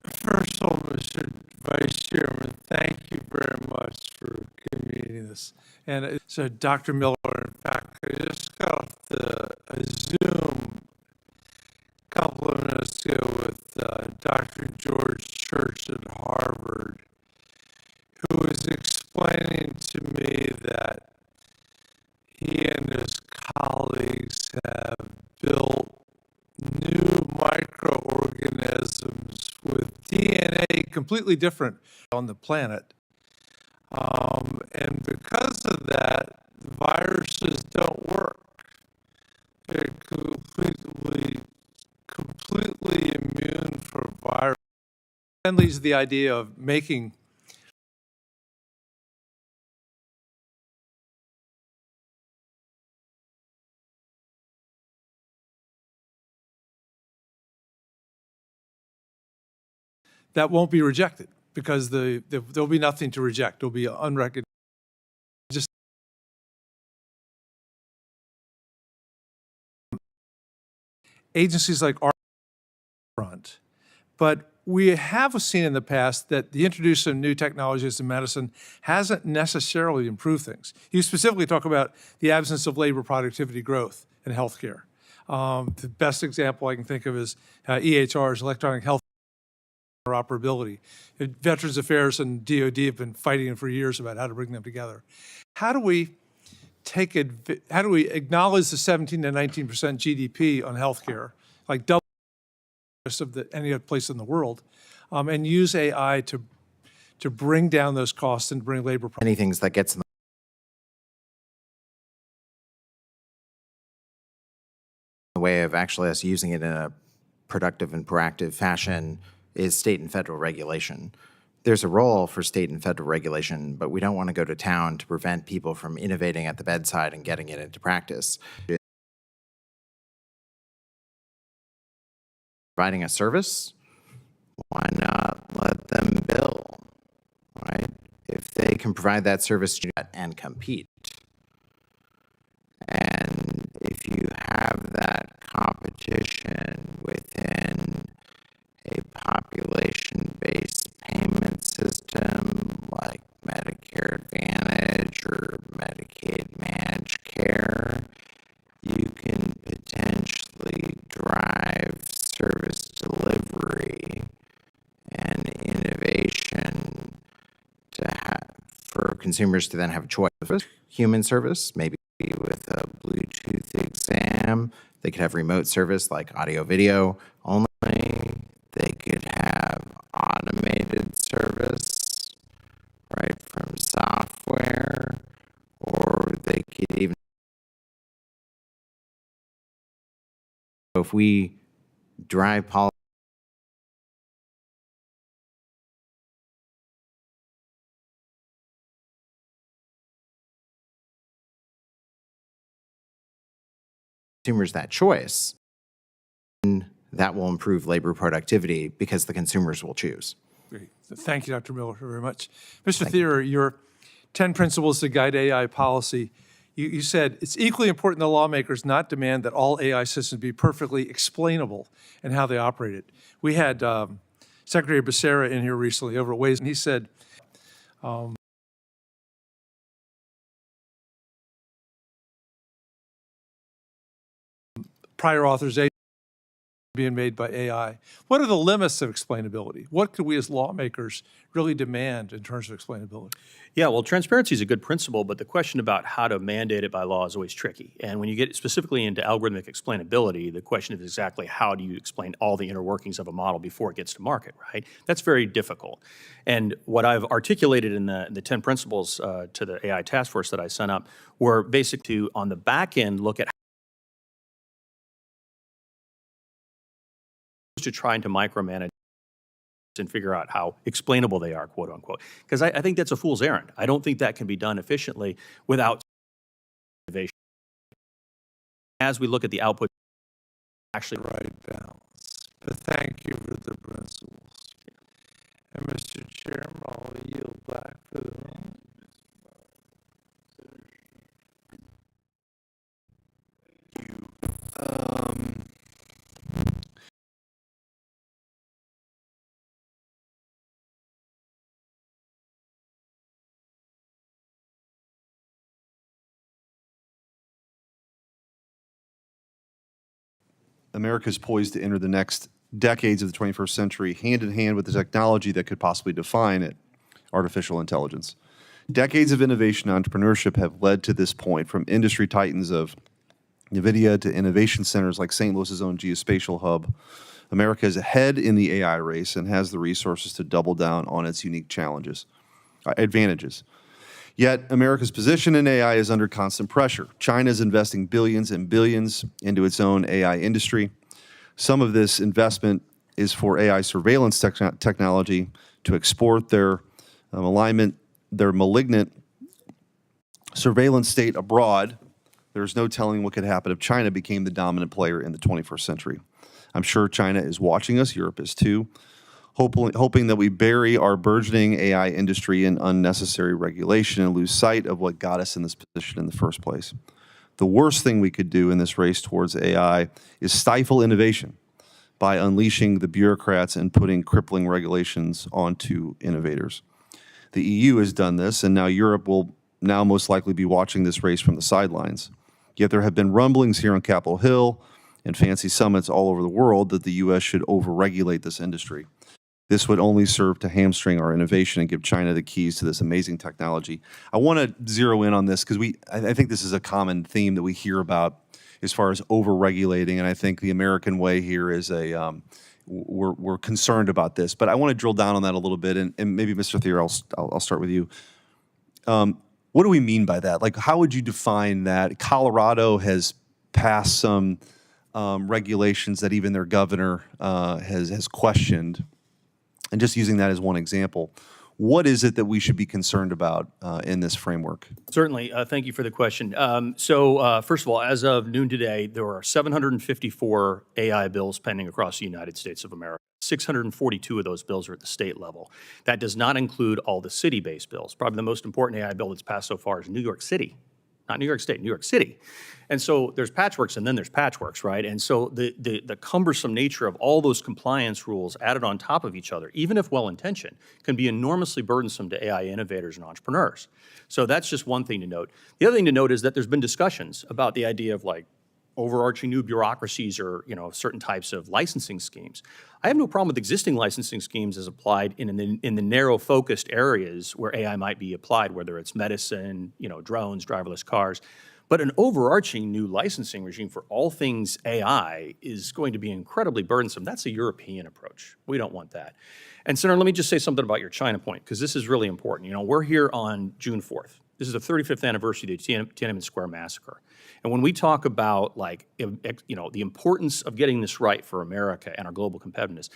First of all, Mr. Vice Chairman, thank you very much for convening this. And so, Dr. Miller, in fact, I just got off a Zoom a couple of minutes ago with Dr. George Church at Harvard, who was explaining to me that he and his colleagues have built new microorganisms with DNA completely different on the planet. And because of that, the viruses don't work. They're completely immune for virus. And leads to the idea of making that won't be rejected because there'll be nothing to reject. It'll be unrecognized. Just agencies like our front, but we have seen in the past that the introduction of new technologies in medicine hasn't necessarily improved things. You specifically talk about the absence of labor productivity growth in healthcare. The best example I can think of is EHRs, electronic health interoperability. Veterans Affairs and DOD have been fighting for years about how to bring them together. How do we acknowledge the 17 to 19% GDP on healthcare, like double of any other place in the world, and use AI to bring down those costs and bring labor. Many things that gets in the way of actually us using it in a productive and proactive fashion is state and federal regulation. There's a role for state and federal regulation, but we don't want to go to town to prevent people from innovating at the bedside and getting it into practice. Providing a service, why not let them bill, right? If they can provide that service and compete. And if you for consumers to then have a choice of human service, maybe with a Bluetooth exam. They could have remote service like audio video only. They could have automated service, right, from software, or they could even, if we drive policy, consumers that choice, that will improve labor productivity because the consumers will choose. Great. Thank you, Dr. Miller, very much. Mr. Thier, your 10 principles to guide AI policy, you said it's equally important that lawmakers not demand that all AI systems be perfectly explainable in how they operate it. We had Secretary Becerra in here recently over at Ways, and he said, prior authorization being made by AI. What are the limits of explainability? What could we as lawmakers really demand in terms of explainability? Yeah, well, transparency is a good principle, but the question about how to mandate it by law is always tricky. And when you get specifically into algorithmic explainability, the question is exactly how do you explain all the inner workings of a model before it gets to market, right? That's very difficult. And what I've articulated in the 10 principles to the AI task force that I sent up were basic to, on the back end, look at to trying to micromanage and figure out how explainable they are, quote unquote. Because I think that's a fool's errand. I don't think that can be done efficiently without innovation. As we look at the output, actually Right balance. But thank you for the principles. And Mr. Chairman, I'll yield back for the moment. America is poised to enter the next decades of the 21st century hand in hand with the technology that could possibly define it, artificial intelligence. Decades of innovation and entrepreneurship have led to this point, from industry titans of NVIDIA to innovation centers like St. Louis's own geospatial hub. America is ahead in the AI race and has the resources to double down on its unique advantages. Yet, America's position in AI is under constant pressure. China is investing billions and billions into its own AI industry. Some of this investment is for AI surveillance technology to export their malignant surveillance state abroad. There's no telling what could happen if China became the dominant player in the 21st century. I'm sure China is watching us, Europe is too, hoping that we bury our burgeoning AI industry in unnecessary regulation and lose sight of what got us in this position in the first place. The worst thing we could do in this race towards AI is stifle innovation by unleashing the bureaucrats and putting crippling regulations onto innovators. The EU has done this, and now Europe will now most likely be watching this race from the sidelines. Yet there have been rumblings here on Capitol Hill and fancy summits all over the world that the U.S. should overregulate this industry. This would only serve to hamstring our innovation and give China the keys to this amazing technology. I want to zero in on this because I think this is a common theme that we hear about as far as over-regulating, and I think the American way here is we're concerned about this. But I want to drill down on that a little bit, and maybe Mr. Thier, I'll start with you. What do we mean by that? Like, how would you define that? Colorado has passed some regulations that even their governor has questioned. And just using that as one example, what is it that we should be concerned about in this framework? Certainly. Thank you for the question. First of all, as of noon today, there are 754 AI bills pending across the United States of America. 642 of those bills are at the state level. That does not include all the city-based bills. Probably the most important AI bill that's passed so far is New York City. Not New York State, New York City. And so there's patchworks and then there's patchworks, right? And so the cumbersome nature of all those compliance rules added on top of each other, even if well-intentioned, can be enormously burdensome to AI innovators and entrepreneurs. So that's just one thing to note. The other thing to note is that there's been discussions about the idea of like overarching new bureaucracies or, certain types of licensing schemes. I have no problem with existing licensing schemes as applied in the narrow focused areas where AI might be applied, whether it's medicine, drones, driverless cars. But an overarching new licensing regime for all things AI is going to be incredibly burdensome. That's a European approach. We don't want that. And Senator, let me just say something about your China point, because this is really important. We're here on June 4th. This is the 35th anniversary of the Tiananmen Square massacre. And when we talk about the importance of getting this right for America and our global competitiveness,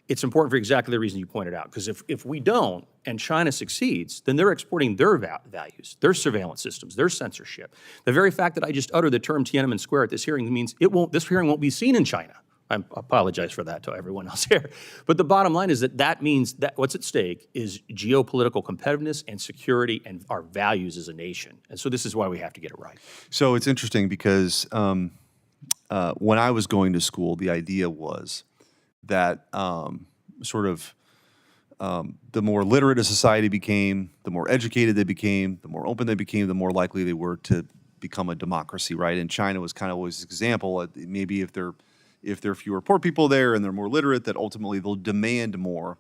it's important for exactly the reason you pointed out. Because if we don't and China succeeds, then they're exporting their values, their surveillance systems, their censorship. The very fact that I just uttered the term Tiananmen Square at this hearing means this hearing won't be seen in China. I apologize for that to everyone else here. But the bottom line is that means that what's at stake is geopolitical competitiveness and security and our values as a nation. And so this is why we have to get it right. So it's interesting because when I was going to school, the idea was that the more literate a society became, the more educated they became, the more open they became, the more likely they were to become a democracy, right? And China was kind of always an example. Maybe if there are fewer poor people there and they're more literate, that ultimately they'll demand more.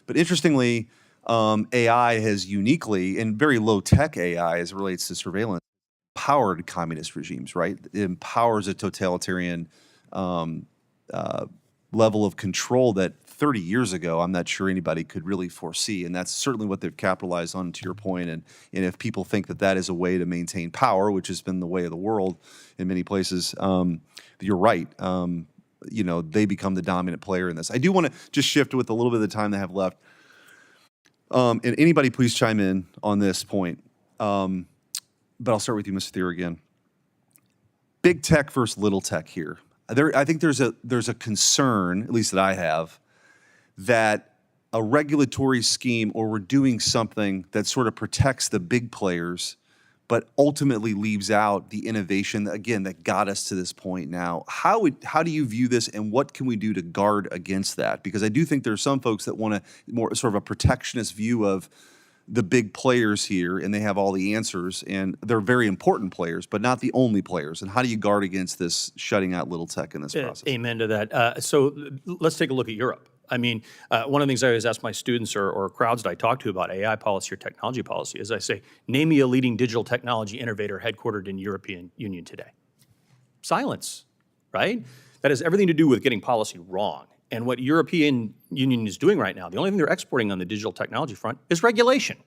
But interestingly, AI has uniquely, and very low-tech AI as it relates to surveillance, empowered communist regimes, right? It empowers a totalitarian level of control that 30 years ago, I'm not sure anybody could really foresee. And that's certainly what they've capitalized on, to your point. And if people think that that is a way to maintain power, which has been the way of the world in many places, you're right. They become the dominant player in this. I do want to just shift with a little bit of the time they have left. And anybody please chime in on this point. But I'll start with you, Mr. Thier, again. Big tech versus little tech here. I think there's a concern, at least that I have, that a regulatory scheme or we're doing something that sort of protects the big players but ultimately leaves out the innovation, again, that got us to this point now. How do you view this, and what can we do to guard against that? Because I do think there are some folks that want a more sort of a protectionist view of the big players here, and they have all the answers, and they're very important players, but not the only players. And how do you guard against this shutting out little tech in this process? Amen to that. So let's take a look at Europe. I mean, one of the things I always ask my students or crowds that I talk to about AI policy or technology policy is I say, name me a leading digital technology innovator headquartered in European Union today. Silence, right? That has everything to do with getting policy wrong. And what European Union is doing right now, the only thing they're exporting on the digital technology front is regulation.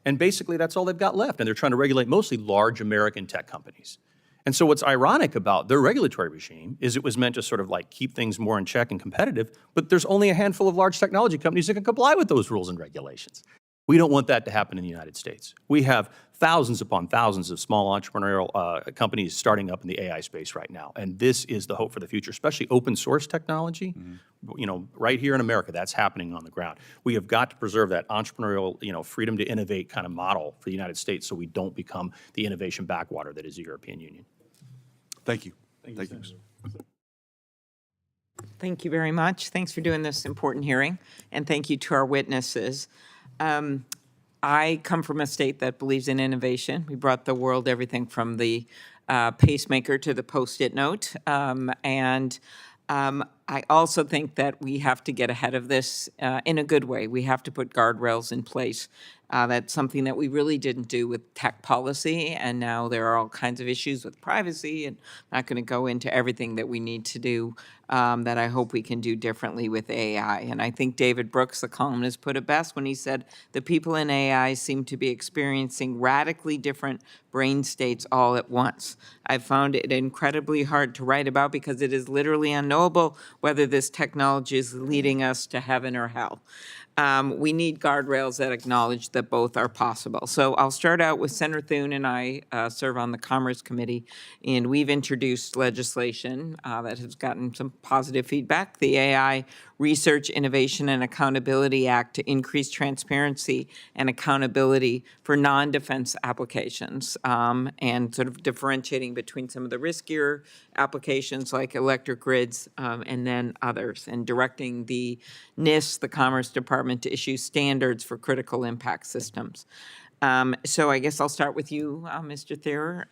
And basically that's all they've got left. And they're trying to regulate mostly large American tech companies. And so what's ironic about their regulatory regime is it was meant to sort of keep things more in check and competitive, but there's only a handful of large technology companies that can comply with those rules and regulations. We don't want that to happen in the United States. We have thousands upon thousands of small entrepreneurial companies starting up in the AI space right now. And this is the hope for the future, especially open source technology. Right here in America, that's happening on the ground. We have got to preserve that entrepreneurial, freedom to innovate kind of model for the United States so we don't become the innovation backwater that is the European Union. Thank you. Thank you. Thank you very much. Thanks for doing this important hearing, and thank you to our witnesses. I come from a state that believes in innovation. We brought the world everything from the pacemaker to the Post-it note. I also think that we have to get ahead of this in a good way. We have to put guardrails in place. That's something that we really didn't do with tech policy, and now there are all kinds of issues with privacy, and I'm not going to go into everything that we need to do that I hope we can do differently with AI. And I think David Brooks, the columnist, put it best when he said, the people in AI seem to be experiencing radically different brain states all at once. I found it incredibly hard to write about because it is literally unknowable whether this technology is leading us to heaven or hell. We need guardrails that acknowledge that both are possible. So I'll start out with Senator Thune and I serve on the Commerce Committee, and we've introduced legislation that has gotten some positive feedback. The AI Research, Innovation, and Accountability Act to increase transparency and accountability for non-defense applications and sort of differentiating between some of the riskier applications like electric grids and then others, and directing the NIST, the Commerce Department, to issue standards for critical impact systems. So I guess I'll start with you, Mr. Thier.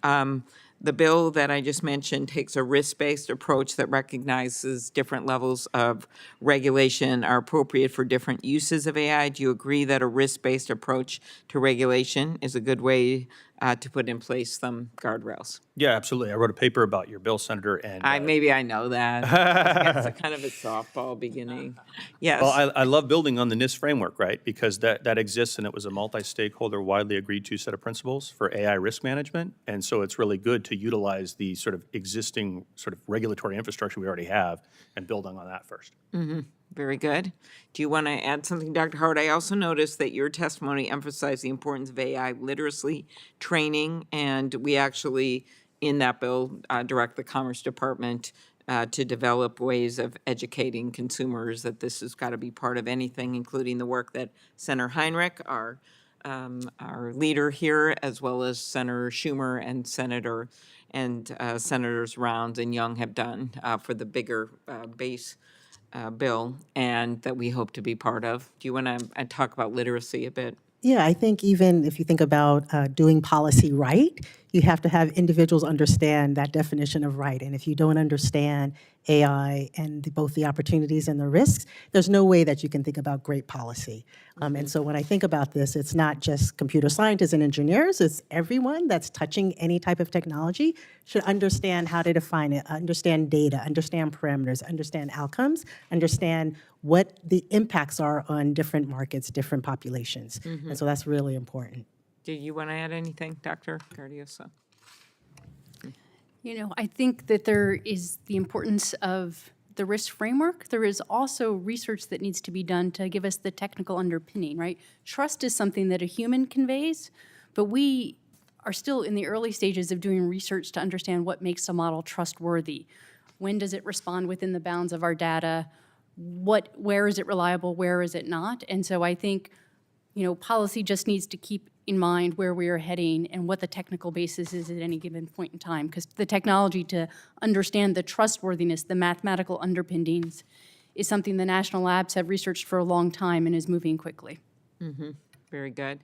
The bill that I just mentioned takes a risk-based approach that recognizes different levels of regulation are appropriate for different uses of AI. Do you agree that a risk-based approach to regulation is a good way to put in place some guardrails? Yeah, absolutely. I wrote a paper about your bill, Senator, and Maybe I know that. It's a kind of a softball beginning. Yes. well, I love building on the NIST framework, right? Because that exists, and it was a multi-stakeholder, widely agreed to set of principles for AI risk management. And so it's really good to utilize the sort of existing sort of regulatory infrastructure we already have and building on that first. Very good. Do you want to add something, Dr. Howard? I also noticed that your testimony emphasized the importance of AI literacy training, and we actually, in that bill, direct the Commerce Department to develop ways of educating consumers that this has got to be part of anything, including the work that Senator Heinrich, our leader here, as well as Senator Schumer and Senators Rounds and Young have done for the bigger base bill, and that we hope to be part of. Do you want to talk about literacy a bit? Yeah, I think even if you think about doing policy right, you have to have individuals understand that definition of right. And if you don't understand AI and both the opportunities and the risks, there's no way that you can think about great policy. And so when I think about this, it's not just computer scientists and engineers, it's everyone that's touching any type of technology should understand how to define it, understand data, understand parameters, understand outcomes, understand what the impacts are on different markets, different populations. And so that's really important. Do you want to add anything, Dr. Gardioso? You know, I think that there is the importance of the risk framework. There is also research that needs to be done to give us the technical underpinning, right? Trust is something that a human conveys, but we are still in the early stages of doing research to understand what makes a model trustworthy. When does it respond within the bounds of our data? Where is it reliable? Where is it not? And so I think, you know, policy just needs to keep in mind where we are heading and what the technical basis is at any given point in time, because the technology to understand the trustworthiness, the mathematical underpinnings, is something the national labs have researched for a long time and is moving quickly. Very good.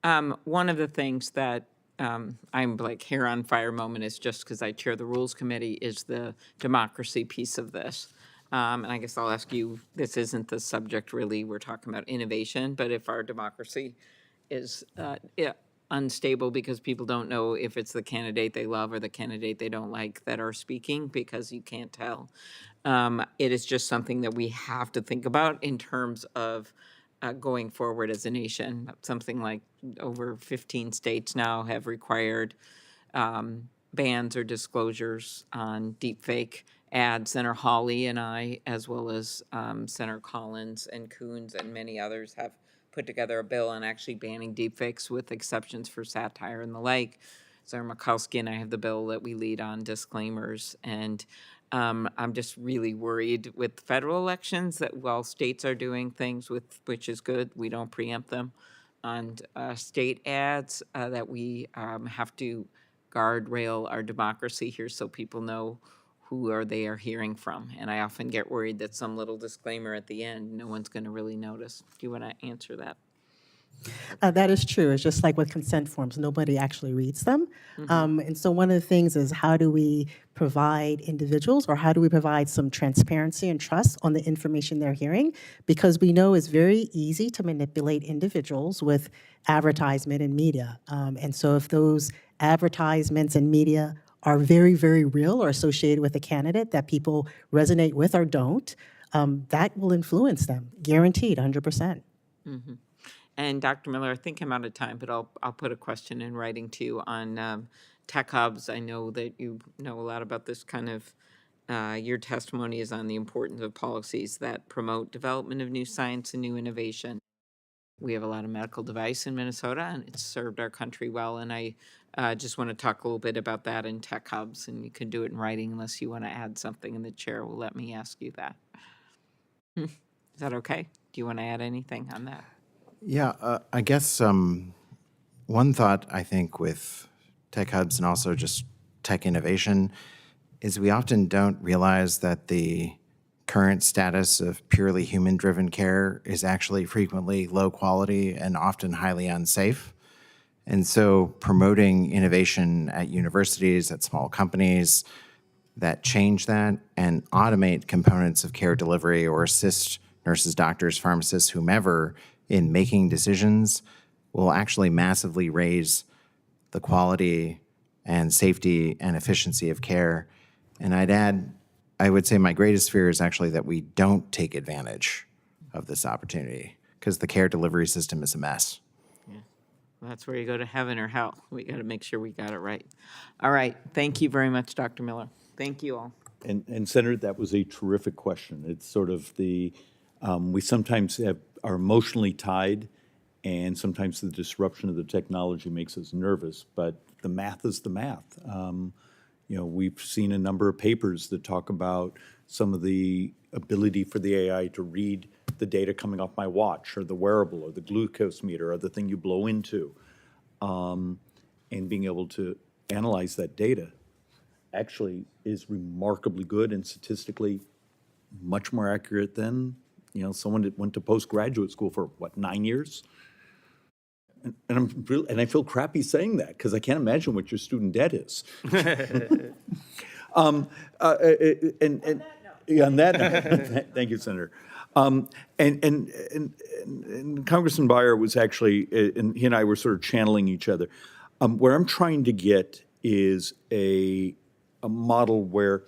One of the things that I'm like hair on fire moment is just because I chair the Rules Committee is the democracy piece of this. And I guess I'll ask you, this isn't the subject really, we're talking about innovation, but if our democracy is unstable because people don't know if it's the candidate they love or the candidate they don't like that are speaking because you can't tell, it is just something that we have to think about in terms of going forward as a nation. Something like over 15 states now have required bans or disclosures on deepfake ads. Senator Hawley and I, as well as Senator Collins and Coons and many others, have put together a bill on actually banning deepfakes with exceptions for satire and the like. Senator Murkowski and I have the bill that we lead on disclaimers. And I'm just really worried with federal elections that while states are doing things with, which is good, we don't preempt them on state ads, that we have to guardrail our democracy here so people know who they are hearing from. And I often get worried that some little disclaimer at the end, no one's going to really notice. Do you want to answer that? That is true. It's just like with consent forms, nobody actually reads them. And so one of the things is how do we provide individuals or how do we provide some transparency and trust on the information they're hearing? Because we know it's very easy to manipulate individuals with advertisement and media. And so if those advertisements and media are very, very real or associated with a candidate that people resonate with or don't, that will influence them, guaranteed, 100%. And Dr. Miller, I think I'm out of time, but I'll put a question in writing to you on tech hubs. I know that you know a lot about this kind of, your testimony is on the importance of policies that promote development of new science and new innovation. We have a lot of medical device in Minnesota, and it's served our country well. And I just want to talk a little bit about that in tech hubs, and you can do it in writing unless you want to add something, and the chair will let me ask you that. Is that okay? Do you want to add anything on that? Yeah, I guess one thought I think with tech hubs and also just tech innovation is we often don't realize that the current status of purely human-driven care is actually frequently low quality and often highly unsafe. And so promoting innovation at universities, at small companies that change that and automate components of care delivery or assist nurses, doctors, pharmacists, whomever in making decisions will actually massively raise the quality and safety and efficiency of care. And I'd add, I would say my greatest fear is actually that we don't take advantage of this opportunity because the care delivery system is a mess. Well, that's where you go to heaven or hell. We got to make sure we got it right. All right. Thank you very much, Dr. Miller. Thank you all. And Senator, that was a terrific question. It's sort of the, we sometimes are emotionally tied, and sometimes the disruption of the technology makes us nervous, but the math is the math. We've seen a number of papers that talk about some of the ability for the AI to read the data coming off my watch or the wearable or the glucose meter or the thing you blow into, and being able to analyze that data actually is remarkably good and statistically much more accurate than, someone that went to postgraduate school for, 9 years? And I feel crappy saying that because I can't imagine what your student debt is. On that note, thank you, Senator. And Congressman Beyer was actually, and he and I were sort of channeling each other. Where I'm trying to get is a model where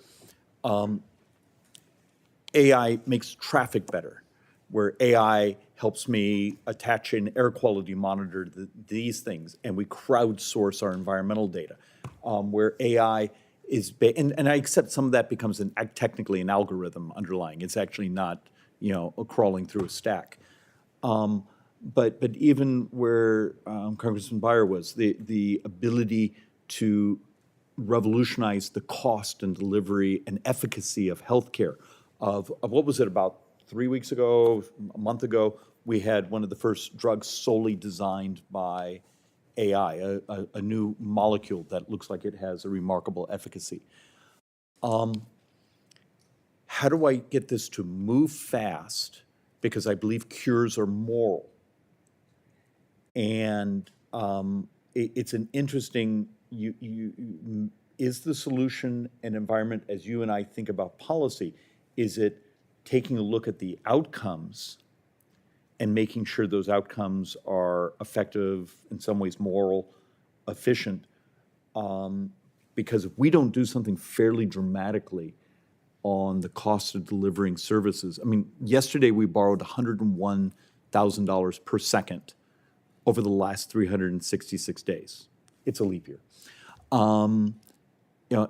AI makes traffic better, where AI helps me attach an air quality monitor to these things, and we crowdsource our environmental data, where AI is, and I accept some of that becomes technically an algorithm underlying. It's actually not, crawling through a stack. But even where Congressman Beyer was, the ability to revolutionize the cost and delivery and efficacy of healthcare, of what was it, about 3 weeks ago, a month ago, we had one of the first drugs solely designed by AI, a new molecule that looks like it has a remarkable efficacy. How do I get this to move fast? Because I believe cures are moral. And it's an interesting, is the solution an environment, as you and I think about policy, is it taking a look at the outcomes and making sure those outcomes are effective, in some ways moral, efficient? Because if we don't do something fairly dramatically on the cost of delivering services, I mean, yesterday we borrowed $101,000 per second over the last 366 days. It's a leap year.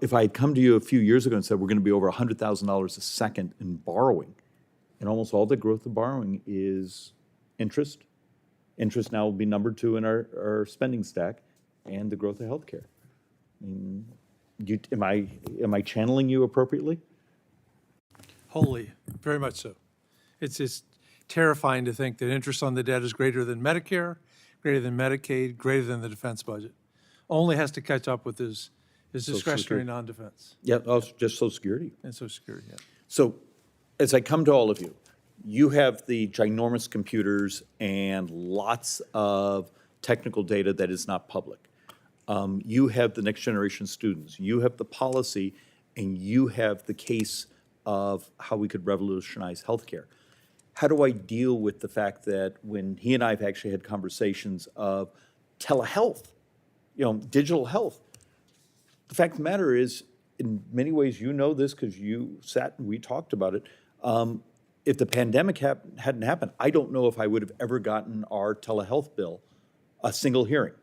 If I had come to you a few years ago and said we're going to be over $100,000 a second in borrowing, and almost all the growth of borrowing is interest. Interest now will be number 2 in our spending stack, and the growth of healthcare. I mean, am I channeling you appropriately? Wholly, very much so. It's just terrifying to think that interest on the debt is greater than Medicare, greater than Medicaid, greater than the defense budget. Only has to catch up with his discretionary non-defense Yeah, just Social Security. and Social Security. Yeah. So as I come to all of you, you have the ginormous computers and lots of technical data that is not public. You have the next generation students. You have the policy, and you have the case of how we could revolutionize healthcare. How do I deal with the fact that when he and I have actually had conversations of telehealth, digital health, the fact of the matter is, in many ways, you know this because you sat and we talked about it. If the pandemic hadn't happened, I don't know if I would have ever gotten our telehealth bill a single hearing.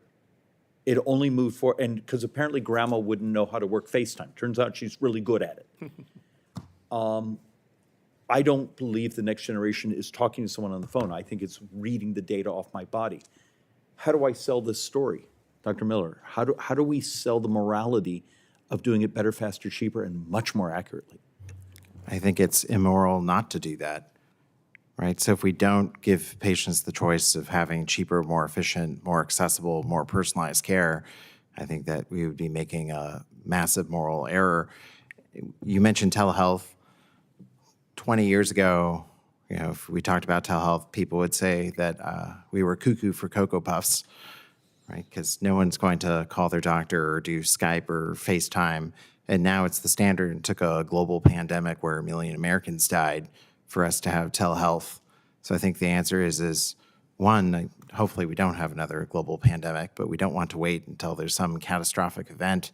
It only moved forward, and because apparently grandma wouldn't know how to work FaceTime. Turns out she's really good at it. I don't believe the next generation is talking to someone on the phone. I think it's reading the data off my body. How do I sell this story, Dr. Miller? How do we sell the morality of doing it better, faster, cheaper, and much more accurately? I think it's immoral not to do that, right? So if we don't give patients the choice of having cheaper, more efficient, more accessible, more personalized care, I think that we would be making a massive moral error. You mentioned telehealth. 20 years ago, if we talked about telehealth, people would say that we were cuckoo for Cocoa Puffs, right? Because no one's going to call their doctor or do Skype or FaceTime. And now it's the standard. It took a global pandemic where 1 million Americans died for us to have telehealth. So I think the answer is one, hopefully we don't have another global pandemic, but we don't want to wait until there's some catastrophic event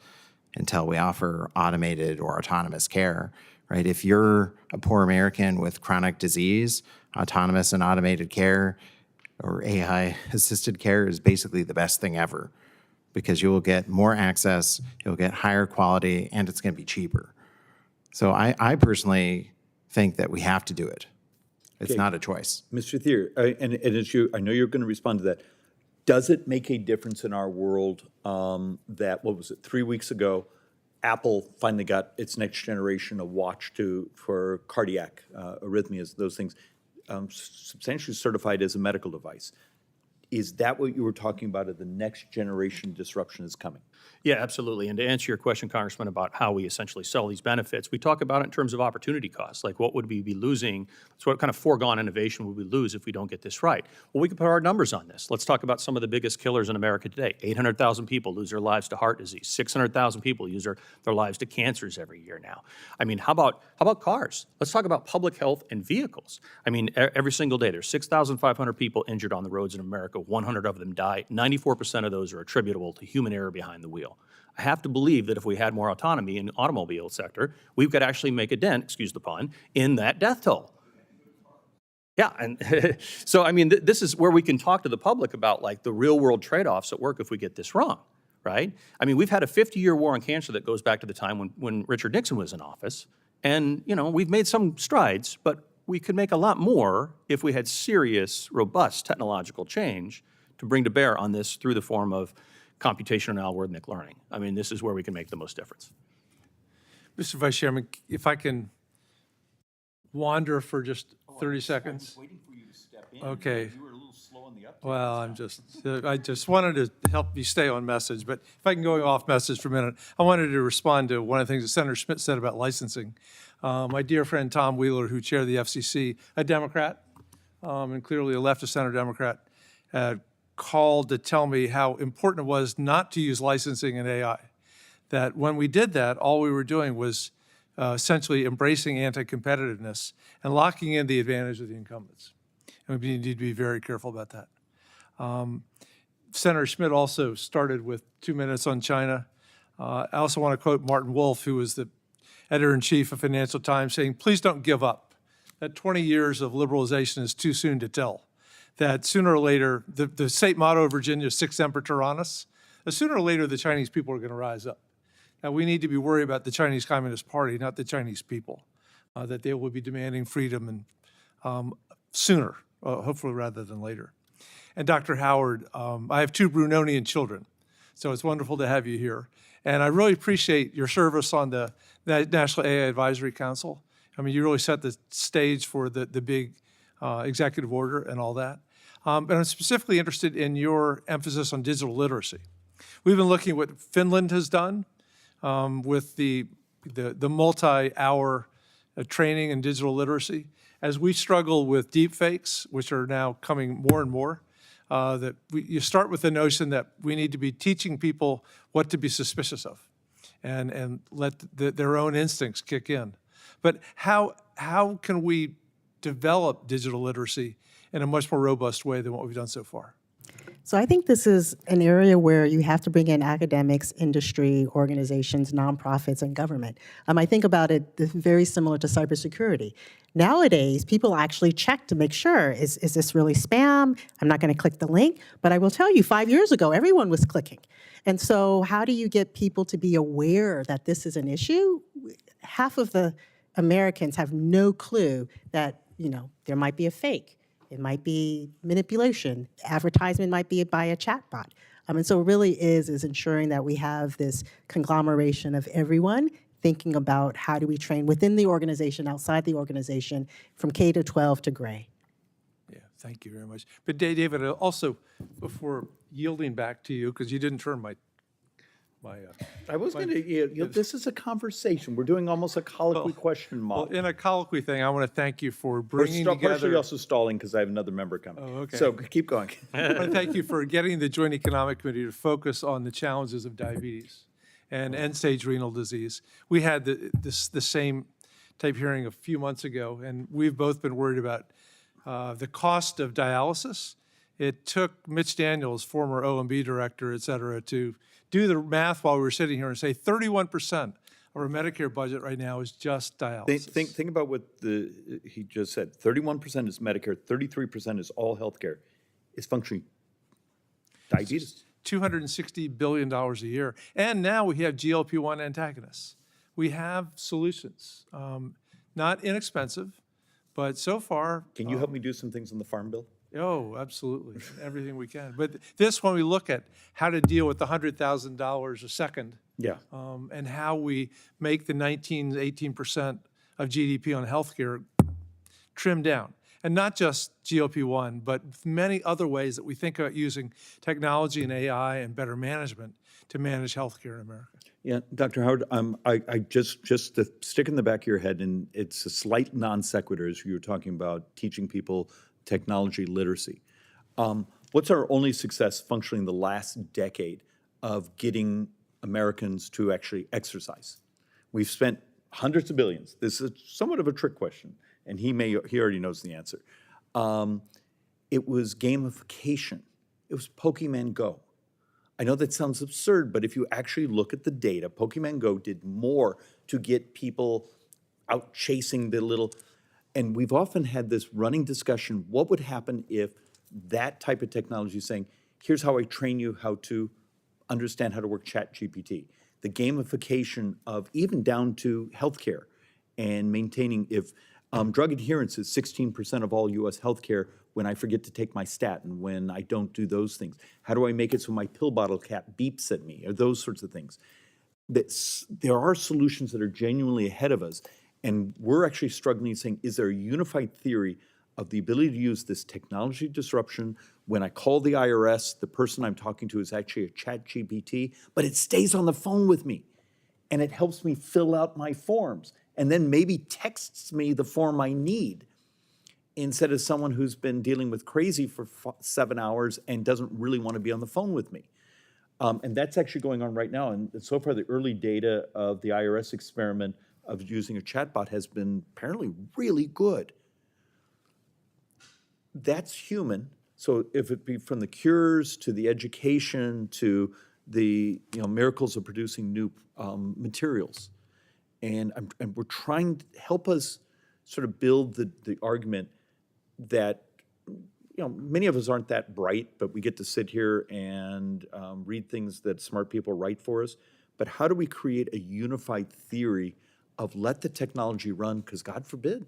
until we offer automated or autonomous care, right? If you're a poor American with chronic disease, autonomous and automated care or AI-assisted care is basically the best thing ever, because you will get more access, you'll get higher quality, and it's going to be cheaper. So I personally think that we have to do it. It's not a choice. Mr. Thier, and as you, I know you're going to respond to that. Does it make a difference in our world that, what was it, 3 weeks ago, Apple finally got its next generation of watch for cardiac arrhythmias, those things, substantially certified as a medical device. Is that what you were talking about, the next generation disruption is coming? Yeah, absolutely. And to answer your question, Congressman, about how we essentially sell these benefits, we talk about it in terms of opportunity costs. Like, what would we be losing? So what kind of foregone innovation would we lose if we don't get this right? Well, we can put our numbers on this. Let's talk about some of the biggest killers in America today. 800,000 people lose their lives to heart disease. 600,000 people lose their lives to cancers every year now. I mean, how about cars? Let's talk about public health and vehicles. I mean, every single day, there's 6,500 people injured on the roads in America. 100 of them die. 94% of those are attributable to human error behind the wheel. I have to believe that if we had more autonomy in the automobile sector, we could actually make a dent, excuse the pun, in that death toll. Yeah, and so I mean, this is where we can talk to the public about like the real world trade-offs at work if we get this wrong, right? I mean, we've had a 50-year war on cancer that goes back to the time when Richard Nixon was in office, and you know, we've made some strides, but we could make a lot more if we had serious, robust technological change to bring to bear on this through the form of computational and algorithmic learning. I mean, this is where we can make the most difference. Mr. Vice Chairman, if I can wander for just 30 seconds. I was waiting for you to step in. Okay. You were a little slow on the uptake. Well, I just wanted to help you stay on message, but if I can go off message for a minute, I wanted to respond to one of the things that Senator Schmidt said about licensing. My dear friend Tom Wheeler, who chaired the FCC, a Democrat, and clearly a leftist center Democrat, called to tell me how important it was not to use licensing in AI. That when we did that, all we were doing was essentially embracing anti-competitiveness and locking in the advantage of the incumbents. And we need to be very careful about that. Senator Schmidt also started with 2 minutes on China. I also want to quote Martin Wolf, who was the editor-in-chief of Financial Times, saying, please don't give up. That 20 years of liberalization is too soon to tell. That sooner or later, the state motto of Virginia is Sic Semper Tyrannis, sooner or later the Chinese people are going to rise up. Now, we need to be worried about the Chinese Communist Party, not the Chinese people, that they will be demanding freedom and sooner, hopefully rather than later. And Dr. Howard, I have 2 Brunonian children, so it's wonderful to have you here. And I really appreciate your service on the National AI Advisory Council. I mean, you really set the stage for the big executive order and all that. But I'm specifically interested in your emphasis on digital literacy. We've been looking at what Finland has done with the multi-hour training in digital literacy. As we struggle with deep fakes, which are now coming more and more, you start with the notion that we need to be teaching people what to be suspicious of and let their own instincts kick in. But how can we develop digital literacy in a much more robust way than what we've done so far? So I think this is an area where you have to bring in academics, industry, organizations, nonprofits, and government. I think about it very similar to cybersecurity. Nowadays, people actually check to make sure, is this really spam? I'm not going to click the link. But I will tell you, 5 years ago, everyone was clicking. And so how do you get people to be aware that this is an issue? Half of the Americans have no clue that, there might be a fake. It might be manipulation. Advertisement might be by a chatbot. And so it really is ensuring that we have this conglomeration of everyone thinking about how do we train within the organization, outside the organization, from K to 12 to gray. Yeah, thank you very much. But David, also, before yielding back to you, because you didn't turn my I was going to, this is a conversation. We're doing almost a colloquy question well, model. in a colloquy thing, I want to thank you for We're bringing partially together. also stalling because I have another member coming. Oh, okay. So keep going. I want to thank you for getting the Joint Economic Committee to focus on the challenges of diabetes and end-stage renal disease. We had the same type hearing a few months ago, and we've both been worried about the cost of dialysis. It took Mitch Daniels, former OMB director, et cetera, to do the math while we were sitting here and say 31% of our Medicare budget right now is just dialysis. Think about what he just said. 31% is Medicare, 33% is all healthcare. Is functioning diabetes. $260 billion a year. And now we have GLP-1 antagonists. We have solutions, not inexpensive, but so far. Can you help me do some things on the farm bill? Oh, absolutely, everything we can. But this, when we look at how to deal with the $100,000 a second, Yeah. and how we make the 18% of GDP on healthcare trim down. And not just GLP-1, but many other ways that we think about using technology and AI and better management to manage healthcare in America. Yeah, Dr. Howard, I just to stick in the back of your head, and it's a slight non sequitur as you were talking about teaching people technology literacy. What's our only success functionally in the last decade of getting Americans to actually exercise? We've spent hundreds of billions. This is somewhat of a trick question, and he already knows the answer. It was gamification. It was Pokemon Go. I know that sounds absurd, but if you actually look at the data, Pokemon Go did more to get people out chasing the little, and we've often had this running discussion, what would happen if that type of technology is saying, here's how I train you how to understand how to work ChatGPT. The gamification of even down to healthcare and maintaining, if drug adherence is 16% of all US healthcare when I forget to take my statin, when I don't do those things. How do I make it so my pill bottle cap beeps at me, or those sorts of things? There are solutions that are genuinely ahead of us, and we're actually struggling saying, is there a unified theory of the ability to use this technology disruption? When I call the IRS, the person I'm talking to is actually a ChatGPT, but it stays on the phone with me, and it helps me fill out my forms, and then maybe texts me the form I need, instead of someone who's been dealing with crazy for 7 hours and doesn't really want to be on the phone with me. And that's actually going on right now. And so far, the early data of the IRS experiment of using a chatbot has been apparently really good. That's human. So if it be from the cures to the education to the miracles of producing new materials. And we're trying to help us sort of build the argument that many of us aren't that bright, but we get to sit here and read things that smart people write for us. But how do we create a unified theory of let the technology run? Because God forbid,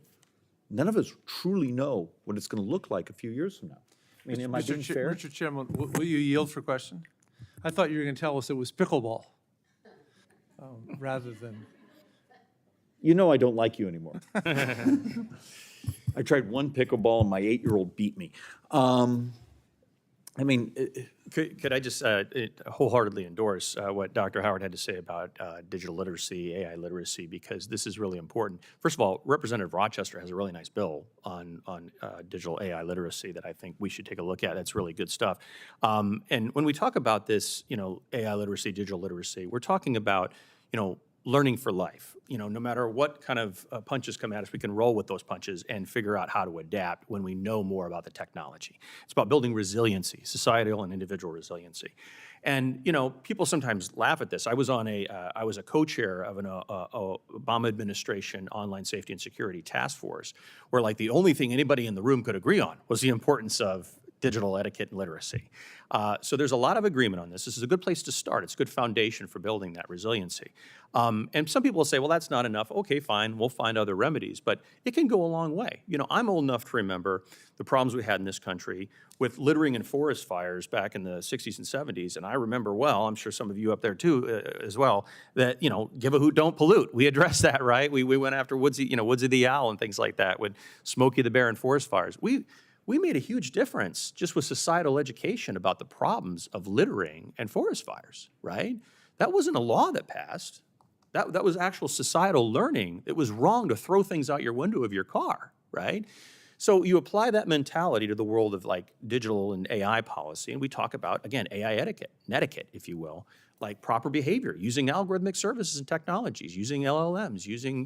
none of us truly know what it's going to look like a few years from now. I mean, am I being fair? Mr. Chairman, will you yield for question? I thought you were going to tell us it was pickleball rather than. You know I don't like you anymore. I tried one pickleball and my 8-year-old beat me. I mean, Could I just wholeheartedly endorse what Dr. Howard had to say about digital literacy, AI literacy, because this is really important. First of all, Representative Rochester has a really nice bill on digital AI literacy that I think we should take a look at. That's really good stuff. And when we talk about this, AI literacy, digital literacy, we're talking about, learning for life. No matter what kind of punches come at us, we can roll with those punches and figure out how to adapt when we know more about the technology. It's about building resiliency, societal and individual resiliency. And people sometimes laugh at this. I was a co-chair of an Obama administration online safety and security task force, where the only thing anybody in the room could agree on was the importance of digital etiquette and literacy. So there's a lot of agreement on this. This is a good place to start. It's a good foundation for building that resiliency. And some people will say, well, that's not enough. Okay, fine, we'll find other remedies. But it can go a long way. I'm old enough to remember the problems we had in this country with littering and forest fires back in the 60s and 70s. And I remember well, I'm sure some of you up there too as well, that, give a hoot, don't pollute. We addressed that, right? We went after Woodsy the Owl and things like that with Smokey the Bear and forest fires. We made a huge difference just with societal education about the problems of littering and forest fires, right? That wasn't a law that passed. That was actual societal learning. It was wrong to throw things out your window of your car, right? So you apply that mentality to the world of like digital and AI policy, and we talk about, again, AI etiquette, netiquette, if you will, like proper behavior, using algorithmic services and technologies, using LLMs, using,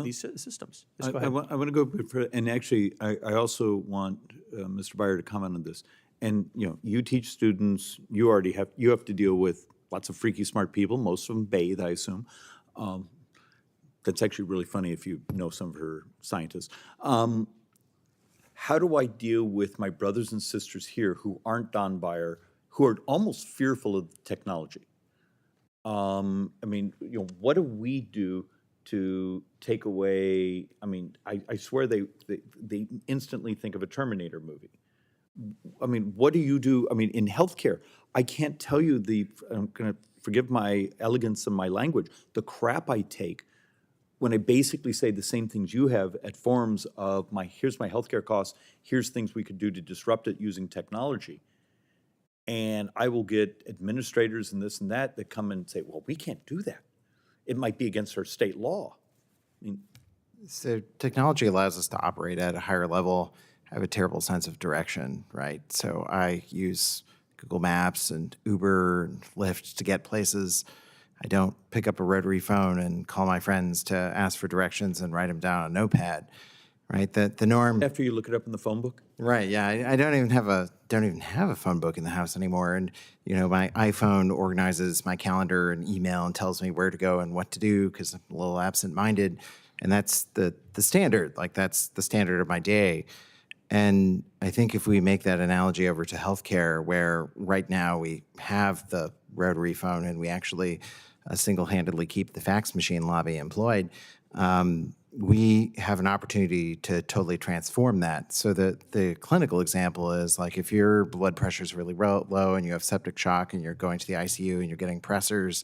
these systems. Yes, go I ahead. want to go, and actually, I also want Mr. Byer to comment on this. And, you teach students, you have to deal with lots of freaky smart people, most of them bathe, I assume. That's actually really funny if you know some of her scientists. How do I deal with my brothers and sisters here who aren't Don Byer, who are almost fearful of technology? What do we do to take away? I swear they instantly think of a Terminator movie. What do you do? In healthcare, I can't tell you I'm going to forgive my elegance and my language, the crap I take when I basically say the same things you have at forums of here's my healthcare costs, here's things we could do to disrupt it using technology. And I will get administrators and this and that come and say, well, we can't do that. It might be against our state law. So technology allows us to operate at a higher level, have a terrible sense of direction, right? So I use Google Maps and Uber and Lyft to get places. I don't pick up a rotary phone and call my friends to ask for directions and write them down on a notepad, right? The norm. After you look it up in the phone book? Right. Yeah. I don't even have a phone book in the house anymore. And my iPhone organizes my calendar and email and tells me where to go and what to do because I'm a little absent-minded. And that's the standard. Like that's the standard of my day. And I think if we make that analogy over to healthcare, where right now we have the rotary phone and we actually single-handedly keep the fax machine lobby employed, we have an opportunity to totally transform that. So the clinical example is like if your blood pressure is really low and you have septic shock and you're going to the ICU and you're getting pressors,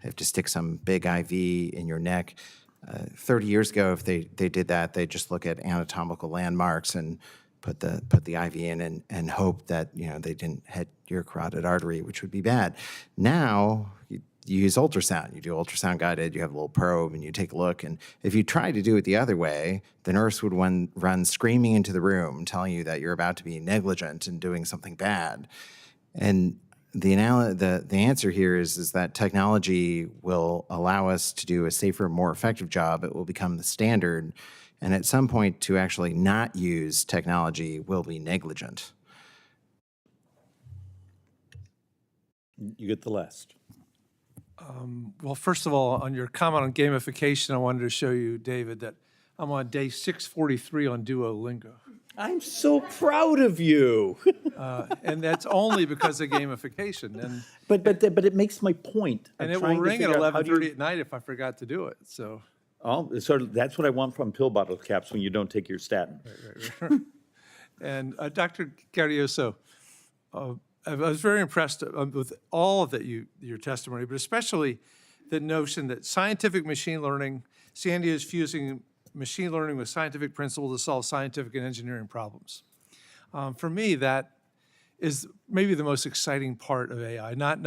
they have to stick some big IV in your neck. 30 years ago, if they did that, they just look at anatomical landmarks and put the IV in and hope that they didn't hit your carotid artery, which would be bad. Now you use ultrasound. You do ultrasound guided. You have a little probe, and you take a look. And if you try to do it the other way, the nurse would run screaming into the room, telling you that you're about to be negligent and doing something bad. And the answer here is that technology will allow us to do a safer, more effective job. It will become the standard. And at some point, to actually not use technology will be negligent. You get the last. Well, first of all, on your comment on gamification, I wanted to show you, David, that I'm on day 643 on Duolingo. I'm so proud of you. And that's only because of gamification. And But it makes my point. and I'm it will trying to ring at figure out how do you- 11:30 at night if I forgot to do it. So, So that's what I want from pill bottle caps when you don't take your statin. and Dr. Carrioso, I was very impressed with all of your testimony, but especially the notion that scientific machine learning, Sandia is fusing machine learning with scientific principles to solve scientific and engineering problems. For me, that is maybe the most exciting part of AI, not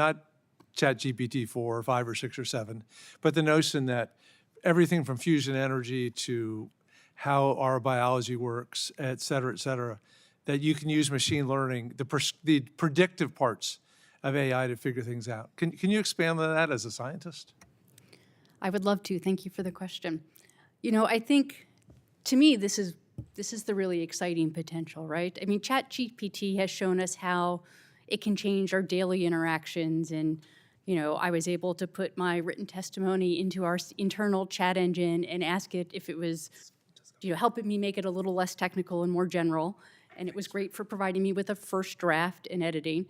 ChatGPT 4 or 5 or 6 or 7, but the notion that everything from fusion energy to how our biology works, et cetera, that you can use machine learning, the predictive parts of AI to figure things out. Can you expand on that as a scientist? I would love to. Thank you for the question. I think, to me, this is the really exciting potential, right? I mean, ChatGPT has shown us how it can change our daily interactions. And, I was able to put my written testimony into our internal chat engine and ask it if it was, helping me make it a little less technical and more general. And it was great for providing me with a first draft and editing.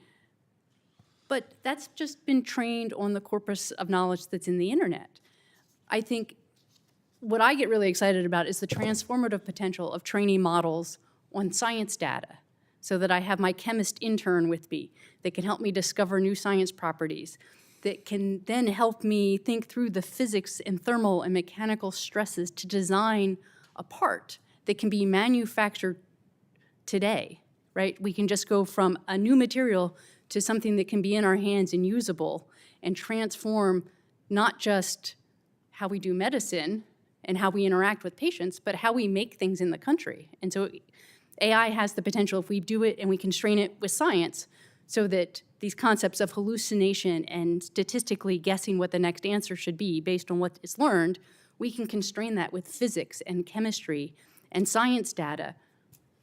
But that's just been trained on the corpus of knowledge that's in the internet. I think what I get really excited about is the transformative potential of training models on science data, so that I have my chemist intern with me that can help me discover new science properties, that can then help me think through the physics and thermal and mechanical stresses to design a part that can be manufactured today, right? We can just go from a new material to something that can be in our hands and usable and transform not just how we do medicine and how we interact with patients, but how we make things in the country. And so AI has the potential, if we do it and we constrain it with science, so that these concepts of hallucination and statistically guessing what the next answer should be based on what is learned, we can constrain that with physics and chemistry and science data.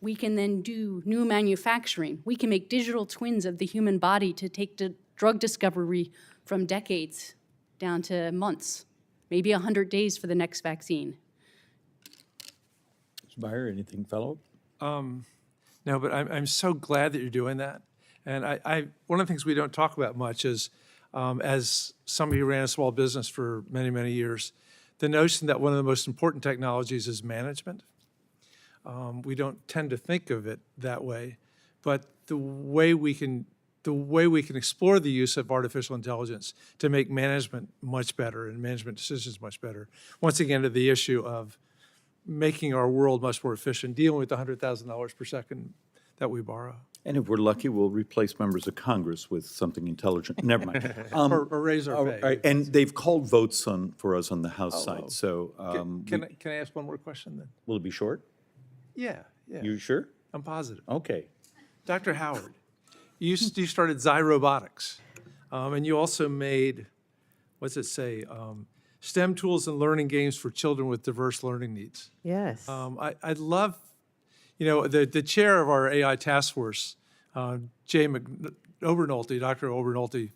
We can then do new manufacturing. We can make digital twins of the human body to take the drug discovery from decades down to months, maybe 100 days for the next vaccine. Mr. Byer, anything follow-up? No, but I'm so glad that you're doing that. And one of the things we don't talk about much is, as somebody who ran a small business for many, many years, the notion that one of the most important technologies is management. We don't tend to think of it that way, but the way we can explore the use of artificial intelligence to make management much better and management decisions much better. Once again, to the issue of making our world much more efficient, dealing with the $100,000 per second that we borrow. And if we're lucky, we'll replace members of Congress with something intelligent. Never mind. Or raise our All pay. right, and they've called votes for us on the House side, so Can I ask one more question then? will it be short? Yeah. You sure? I'm positive. Okay. Dr. Howard, you started Xi Robotics, and you also made, what's it say, STEM tools and learning games for children with diverse learning needs. Yes. I'd love, the chair of our AI task force, Obernolte, Dr. Obernolte,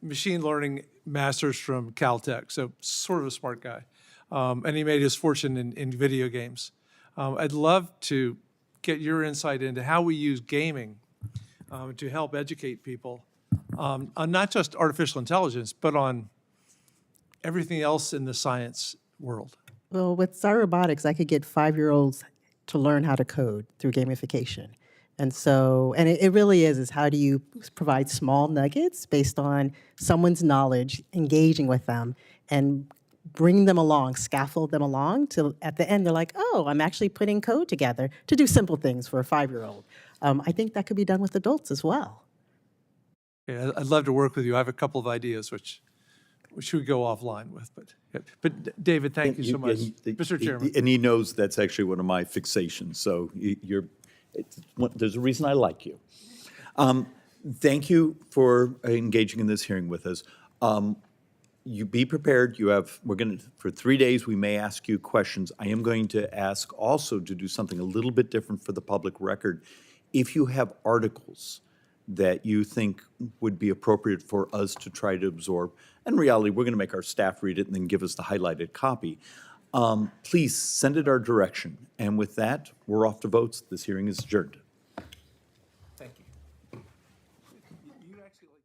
machine learning masters from Caltech, so sort of a smart guy, and he made his fortune in video games. I'd love to get your insight into how we use gaming to help educate people on not just artificial intelligence, but on everything else in the science world. Well, with Xi Robotics, I could get 5-year-olds to learn how to code through gamification. And so, and it really is how do you provide small nuggets based on someone's knowledge, engaging with them, and bring them along, scaffold them along till at the end they're like, oh, I'm actually putting code together to do simple things for a 5-year-old. I think that could be done with adults as well. Yeah, I'd love to work with you. I have a couple of ideas which we go offline with, but David, thank you so much, Mr. Chairman. And he knows that's actually one of my fixations, so there's a reason I like you. Thank you for engaging in this hearing with us. You be prepared. We're going to, for 3 days, we may ask you questions. I am going to ask also to do something a little bit different for the public record. If you have articles that you think would be appropriate for us to try to absorb, in reality, we're going to make our staff read it and then give us the highlighted copy. Please send it our direction. And with that, we're off to votes. This hearing is adjourned. Thank you. You actually like